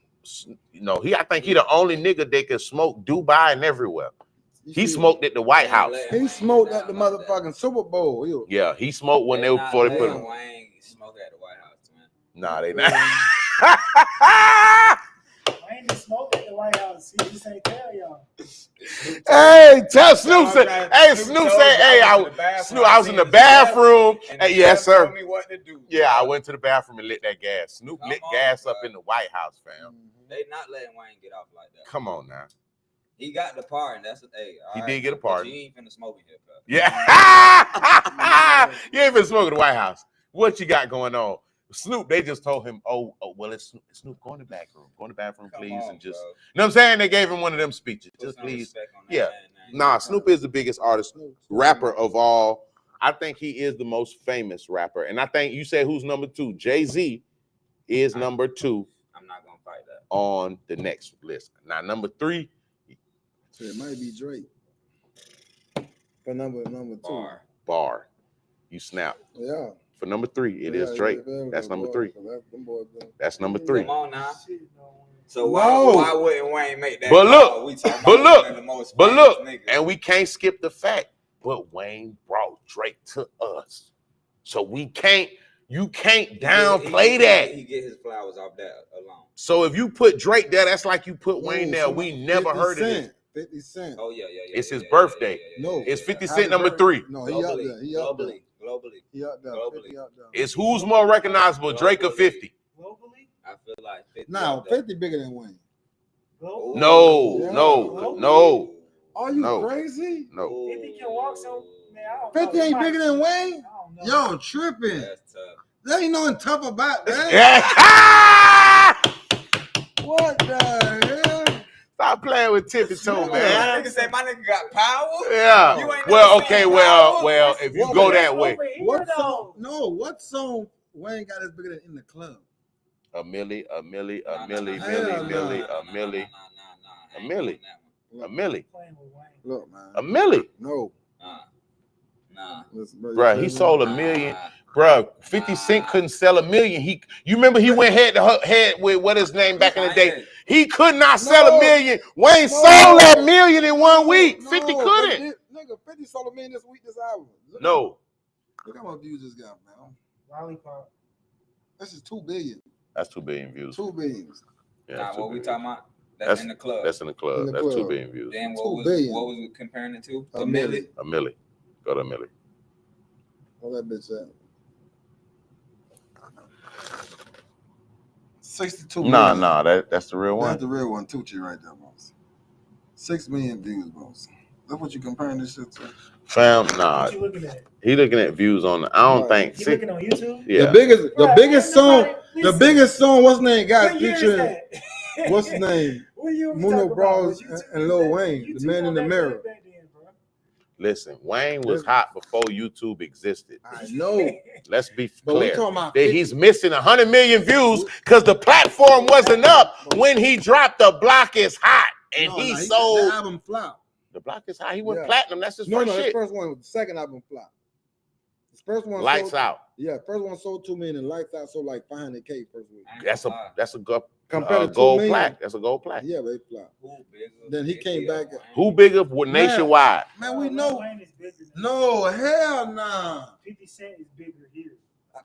No, I think he the only nigga that can smoke Dubai and everywhere. He smoked at the White House. He smoked at the motherfucking Super Bowl. Yo. Yeah, he smoked when before they put him. Wayne smoke at the White House, man. Nah, they not. Wayne just smoked at the White House. He just ain't tell y'all. Hey, tell Snoop say, hey, Snoop say, hey, I was in the bathroom. Hey, yes, sir. Told me what to do. Yeah, I went to the bathroom and lit that gas. Snoop lit gas up in the White House, fam. They not letting Wayne get off like that. Come on now. He got the part, and that's a He did get a part. He ain't finna smoke in here, bro. Yeah. You ain't been smoking the White House. What you got going on? Snoop, they just told him, oh well, it's Snoop, go in the back room. Go in the bathroom, please, and just, you know what I'm saying? They gave him one of them speeches. Just please. Yeah. Nah, Snoop is the biggest artist, rapper of all. I think he is the most famous rapper. And I think you said who's number 2? Jay-Z is number 2. I'm not gonna fight that. On the next list. Now, number 3. So it might be Drake. For number 2. Bar. You snap. Yeah. For number 3, it is Drake. That's number 3. That's number 3. Come on now. So why wouldn't Wayne make that? But look, and we can't skip the fact, but Wayne brought Drake to us. So you can't downplay that. He get his flowers off that alone. So if you put Drake there, that's like you put Wayne there. We never heard of it. 50 Cent. Oh yeah. It's his birthday. No, it's 50 Cent number 3. No, he up there. He up there. Globally. He up there. Globally. It's who's more recognizable, Drake or 50? Globally? I feel like 50. Now 50 bigger than Wayne. Globally? No. Are you crazy? No. 50 can walk so. Man, I don't 50 know. ain't bigger than Wayne. Yo, tripping. There ain't nothing tough about that. What the hell? Stop playing with Tippie too, man. Nigga say my nigga got power. Yeah. Well, okay. Well, if you go that way. What song Wayne got is bigger than In the Club? A milli. Look, man. A milli. No. Nah. Bruh, he sold $1 million. Bruh, 50 Cent couldn't sell $1 million. You remember he went head to head with what his name back in the day? He could not sell $1 million. Wayne sold that $1 million in 1 week. 50 couldn't. Nigga, 50 sold $1 million this week, this hour. No. Look how much views this got, man. Lollipop. This is 2 billion. That's 2 billion views. 2 billion. Yeah, what we talking about? That's in the club. That's in the club. That's 2 billion views. Then what was we comparing it to? A milli. A milli. Go to a milli. What that bitch at? 62 Nah, million. that's the real one. That's the real one, Tucci right there, boss. 6 million views, boss. That's what you comparing this shit to? Fam, nah. What you looking at? He looking at views on the, I don't think. You looking on YouTube? Yeah. The biggest song, Listen, the biggest song, what's his name? Got what year is featuring, that? what's his name? What year we Muno talking Bros about? and Lil Wayne, The Man in the Mirror. Listen, Wayne was hot before YouTube existed. I know. Let's be But we clear. talking about That he's missing 100 million views because the platform wasn't up when he dropped The Block Is Hot and he sold. The album flop. The Block Is Hot. He went platinum. That's his first shit. The first one was the second album flop. The first one Lights sold, Out. Yeah, first one sold 2 million and Lights Out sold like 500K first week. That's a Compared to gold 2 million. plaque. That's a gold plaque. Yeah, they flop. Then he came back. Who bigger with nationwide? Man, we know. No, hell nah. 50 Cent is bigger here.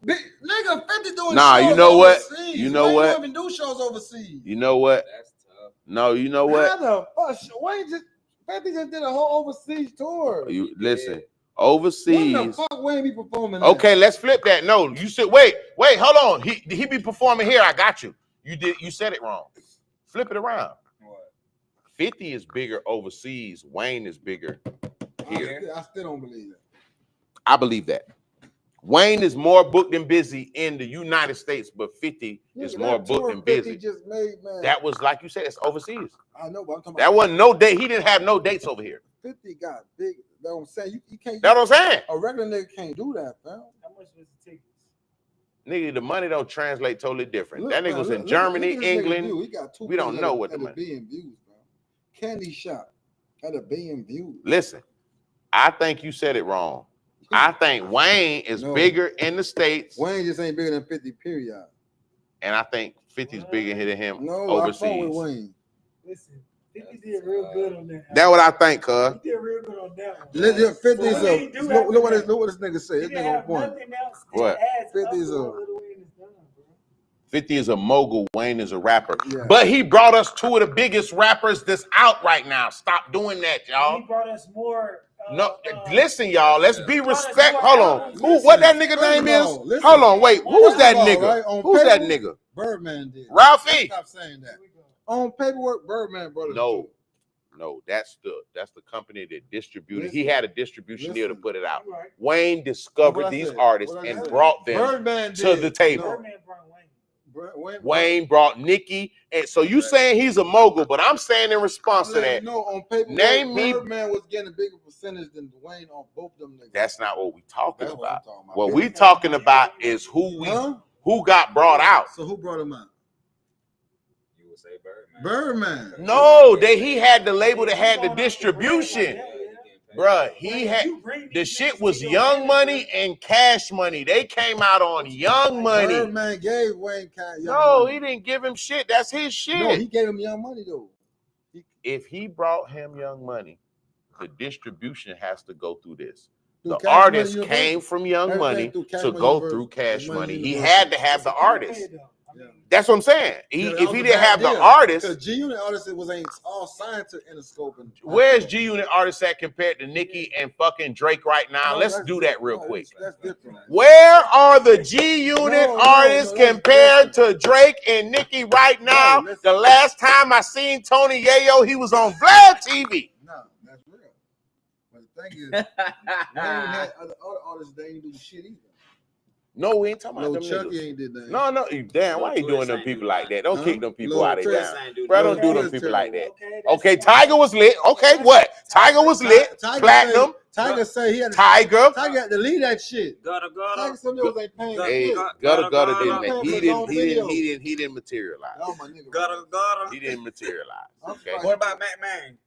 Nigga, 50 doing Nah, shows you know what? overseas. You know Wayne what? don't even do shows overseas. You know what? That's tough. No, you know what? How the fuck? Wayne just 50 just did a whole overseas tour. You listen. Overseas. What the fuck Wayne be performing? Okay, let's flip that. No, you said wait, hold on. He be performing here. I got you. You said it wrong. Flip it around. What? 50 is bigger overseas. Wayne is bigger here. I still don't believe that. I believe that. Wayne is more booked and busy in the United States, but 50 is more booked and busy. Just made, man. That was like you said, it's overseas. I know, but I'm talking that about wasn't no date. He didn't have no dates over here. 50 got big. That's what I'm saying. You can't. That's what I'm saying. A regular nigga can't do that, fam. How much was the tickets? Nigga, the money don't translate totally different. Look, that nigga man, was look, in Germany, look at this nigga England. view. He got 2 We don't billion know at what the a money. billion views, bro. Candy Shop at a billion views. Listen, I think you said it wrong. I think Wayne is bigger in the States. Wayne just ain't bigger than 50, period. And I think 50 is bigger than him No, overseas. I fuck with Wayne. Listen, 50 did real good on that. That's what I think, cuz. He did real good on that one. 50 is a look what this nigga say. This nigga on point. What? 50 is a 50 is a mogul. Wayne is a rapper. Yeah. But he brought us 2 of the biggest rappers that's out right now. Stop doing that, y'all. He brought us more. Listen, y'all. Let's be respect. Hold on. Listen, What that nigga name is? listen. Hold on. Wait. Who's that nigga? Right, on Who's that paper, nigga? Birdman did. Ralphie. Stop saying that. On paperwork, Birdman brought us No, that's the company that distributed. He had a distribution deal to put it out. Right. Wayne discovered these artists and brought them to the table. Birdman brought Wayne. Wayne brought Nicki, and so you saying he's a mogul, but I'm saying in response to that, No, on paper, name me. Birdman was getting a bigger percentage than Wayne on both them niggas. That's not what we talking That's about. what I'm talking about. What we talking about is who got brought out. So who brought him out? You would say Birdman. Birdman. No, he had the label that had the distribution. Bruh, he had the shit was Young Money and Cash Money. They came out on Young Money. Birdman gave Wayne Young No, Money. he didn't give him shit. That's his shit. No, he gave him Young Money though. If he brought him Young Money, the distribution has to go through this. Through The Cash artist Money came from Young Everything Money through Cash to Money go University. through Cash Money Money. He University. had to have the artist. Yeah. That's what I'm saying. If That he was a didn't bad have the deal. artist, Because G Unit artists ain't all signed to Interscope. And where's G Unit artists at compared to Nicki and fucking Drake right now? No, Let's that's- do that real no, quick. That's different. Where are the G Unit No, artists that's compared to Drake and Nicki right now? listen. The last time I seen Tony Yayo, he was on Vlad TV. No, that's real. But the thing is, Wayne had other artists that ain't do shit either. No, we ain't talking about No, them Chucky niggas. ain't did that. No, damn, why you doing them people like that? Don't kick them people out of Lil there. Chris Bro, don't do Lil them Chris people like that. Okay, Okay, Tiger was lit. Okay, what? Tiger was lit. Platinum. Tiger say he had to, Tiger. Tiger had to leave that shit. Gotta. Tiger some niggas ain't paying Hey, shit. Gutter Gotta, didn't. He didn't materialize. Oh, my nigga. Gotta. He didn't materialize. Okay. What about Mac Man?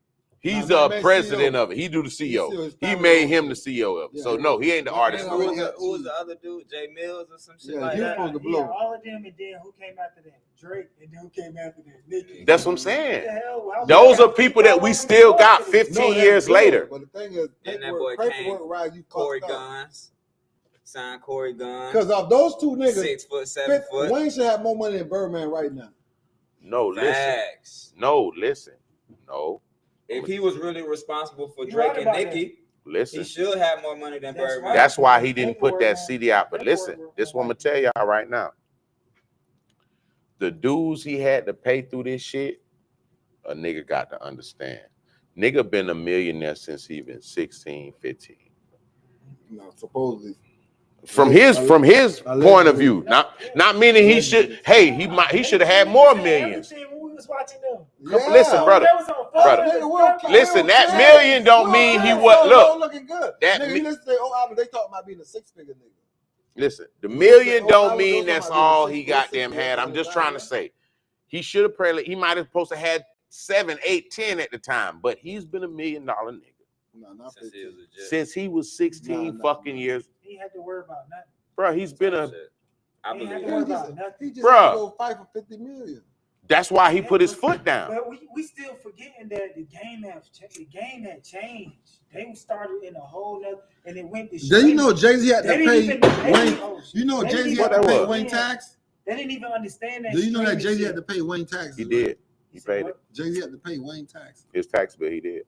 He's Nah, a Mac president CEO. of it. He do the still CEO. his He family made owns him it. the CEO of it. Yeah, So no, he ain't the Mac artist. Man already got Who was the other dude? Jay Mills or some shit Yeah, like he was that? supposed to blow. all of them, and then who came after that? Drake, and then who came after that? Nicki. That's what I'm What saying. the hell? How Those we are people that we still got 15 No, that's years good, later. But the thing is, And that boy came, paperwork right, you Corey fucked up. Guns. Signed Corey Guns. Because of those two niggas, 6 foot, 7 foot. Wayne should have more money than Birdman right now. No, listen. Facts. No, listen. No, If he was really responsible for You Drake right and about Nicki, listen. he should have more money than That's Birdman. right. That's why he didn't put that CD out. But listen, this what I'm gonna tell y'all right now. the dues he had to pay through this shit, a nigga got to understand. Nigga been a millionaire since he been 16, 15. No, supposedly. From his point of view, not meaning he should. Hey, he should have had more millions. Everything when we was watching them. Listen, brother. Listen, that million don't mean he was looking good. That nigga, you listen to their old album, they talking about being a 6-figure nigga. Listen, the million don't mean that's all he goddamn had. I'm just trying to say, he should have probably. He might have supposed to had 7, 8, 10 at the time, but he's been $1 million nigga. No, not since he was 16 fucking years. He had to worry about nothing. Bro, he's been a. I believe he just bro, go fight for $50 million. That's why he put his foot down. But we still forgetting that the game had changed. They started in a whole nother, and it went to. Then you know Jay-Z had to pay Wayne. You know Jay-Z had to pay Wayne tax. They didn't even understand that. Do you know that Jay-Z had to pay Wayne tax? He did. He paid it. Jay-Z had to pay Wayne tax. His tax bill, he did.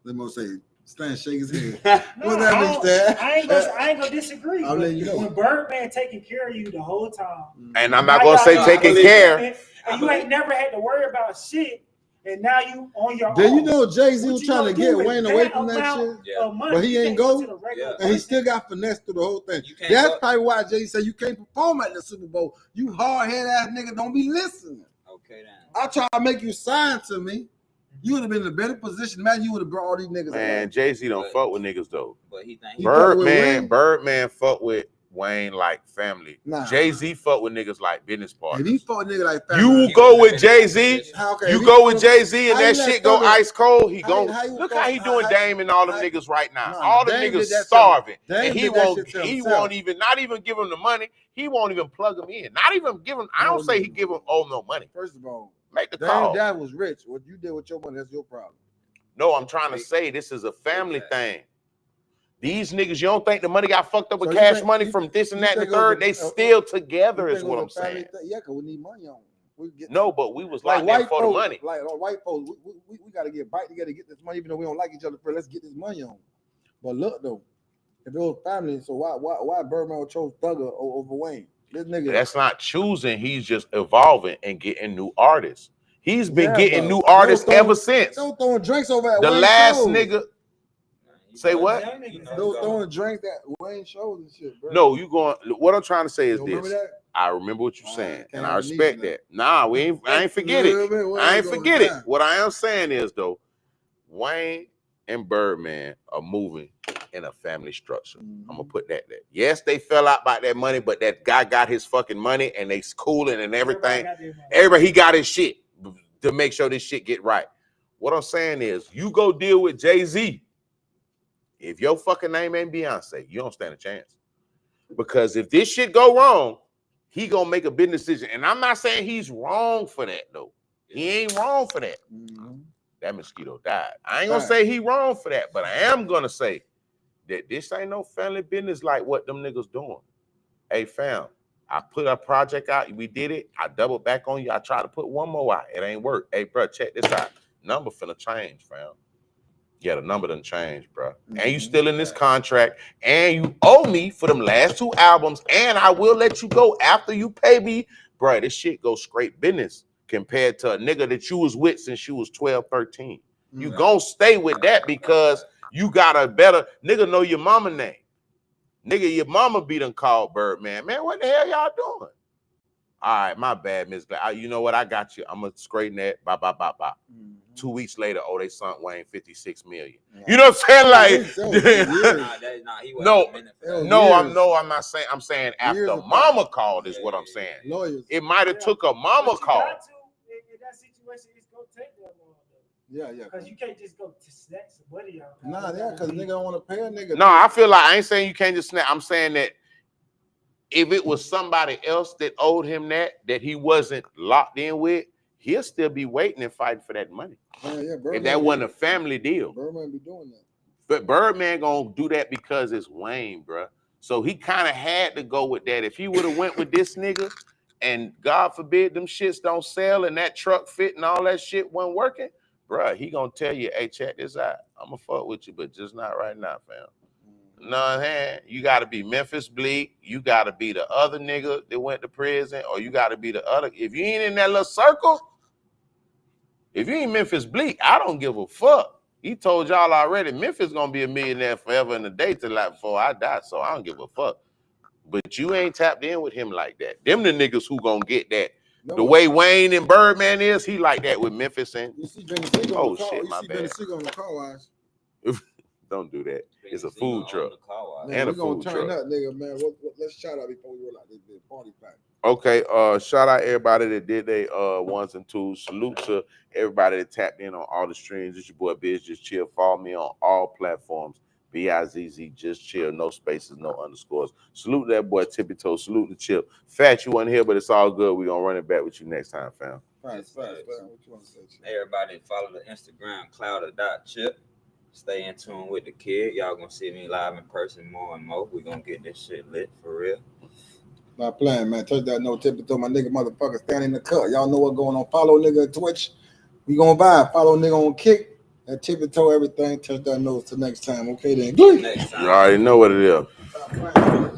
Let me say, Stan shake his head. What that mean, Stan? I ain't gonna disagree. I'll let you know. When Birdman taking care of you the whole time, and I'm not gonna say taking care, and you ain't never had to worry about shit, and now you on your own. Then you know Jay-Z was trying to get Wayne away from that shit, but he ain't go, and he still got finesse through the whole thing. That's probably why Jay-Z said you can't perform at the Super Bowl. You hard-headed ass nigga, don't be listening. Okay, then. I try to make you sign to me. You would have been in a better position. Man, you would have brought all these niggas. Man, Jay-Z don't fuck with niggas though. But he think Birdman fuck with Wayne like family. Nah. Jay-Z fuck with niggas like business partners. If he fuck with niggas like family, you go with Jay-Z, you go with Jay-Z and that shit go ice cold. He go. Look how he doing Dame and all them niggas right now. All the niggas starving, and he won't even not even give him the money. He won't even plug him in. Not even give him. I don't say he give him no money. First of all, make the call. Dad was rich. What you did with your money, that's your problem. No, I'm trying to say this is a family thing. These niggas, you don't think the money got fucked up with cash money from this and that and the third? They still together is what I'm saying. Yeah, because we need money on them. No, but we was like that for the money. Like white folks, we got to get bite together to get this money, even though we don't like each other. Let's get this money on. But look though, if it was family, so why Birdman chose Thugger over Wayne? This nigga. That's not choosing. He's just evolving and getting new artists. He's been getting new artists ever since. Don't throwing drinks over at the Wayne last shows. nigga. Say what? Those throwing drinks at Wayne shows and shit, bro. No, you going. What I'm trying to say is you this. I remember what you're saying, and I respect that. Nah, I ain't forget it. I ain't forget it. What I am saying is though, Wayne and Birdman are moving in a family structure. I'm gonna put that there. Yes, they fell out about that money, but that guy got his fucking money and they cooling and everything. Everybody he got his shit to make sure this shit get right. What I'm saying is, you go deal with Jay-Z. If your fucking name ain't Beyonce, you don't stand a chance. Because if this shit go wrong, he gonna make a business decision. And I'm not saying he's wrong for that though. He ain't wrong for that. That mosquito died. I ain't gonna say he wrong for that, but I am gonna say that this ain't no family business like what them niggas doing. Hey fam, I put a project out, we did it, I doubled back on you, I tried to put one more out, it ain't work. Hey bro, check this out. Number finna change, fam. Yeah, the number done changed, bro. And you still in this contract, and you owe me for them last 2 albums, and I will let you go after you pay me. Bro, this shit goes straight business compared to a nigga that you was with since you was 12, 13. You gonna stay with that because you got a better nigga know your mama name. Nigga, your mama be done called Birdman. Man, what the hell y'all doing? All right, my bad, Miss Black. You know what? I got you. I'm gonna straighten that. Bye. 2 weeks later, they sunk Wayne 56 million. You know what I'm saying? Like, I'm not saying. I'm saying after mama called is what I'm saying. Lawyers. It might have took a mama call. In that situation, it's gonna take that long. Yeah. Because you can't just go to snatch somebody out. Nah, because nigga don't want to pay a nigga. No, I feel like I ain't saying you can't just snap. I'm saying that if it was somebody else that owed him that he wasn't locked in with, he'll still be waiting and fighting for that money. If that wasn't a family deal. Birdman be doing that. But Birdman gonna do that because it's Wayne, bro. So he kind of had to go with that. If he would have went with this nigga, and God forbid them shits don't sell and that truck fit and all that shit wasn't working, bro, he gonna tell you, hey, check this out. I'm gonna fuck with you, but just not right now, fam. You know what I'm saying? You got to be Memphis Bleak. You got to be the other nigga that went to prison, or you got to be the other. If you ain't in that little circle, if you ain't Memphis Bleak, I don't give a fuck. He told y'all already, Memphis gonna be a millionaire forever and a day till like before I die, so I don't give a fuck. But you ain't tapped in with him like that. Them the niggas who gonna get that. No, the way Wayne and Birdman is, he like that with Memphis and. You see Ben Siegel on Oh the car. shit, You my see Ben bad. Siegel on the car wash. Don't do that. It's a He food gonna truck. own the car wash. Man, And a we gonna food turn truck. up, nigga, man. Let's shout out before we roll out this party pack. Okay, shout out everybody that did they ones and twos. Salute to everybody that tapped in on all the streams. It's your boy Bizzjustchill. Follow me on all platforms. BIZZ, just chill, no spaces, no underscores. Salute that boy Tippie Toe. Salute the Chip. Fat, you wasn't here, but it's all good. We're gonna run it back with you next time, fam. Fast. What you want to say? Chip? Everybody follow the Instagram cloud.chip. Stay in tune with the kid. Y'all gonna see me live in person more and more. We gonna get this shit lit for real. Not playing, man. Touch that no Tippie Toe. My nigga motherfucker standing in the cut. Y'all know what's going on. Follow nigga at Twitch. We gonna vibe. Follow nigga on Kick. That Tippie Toe everything. Touch that nose till next time. Okay then. Next time. You already know what it is. Stop playing.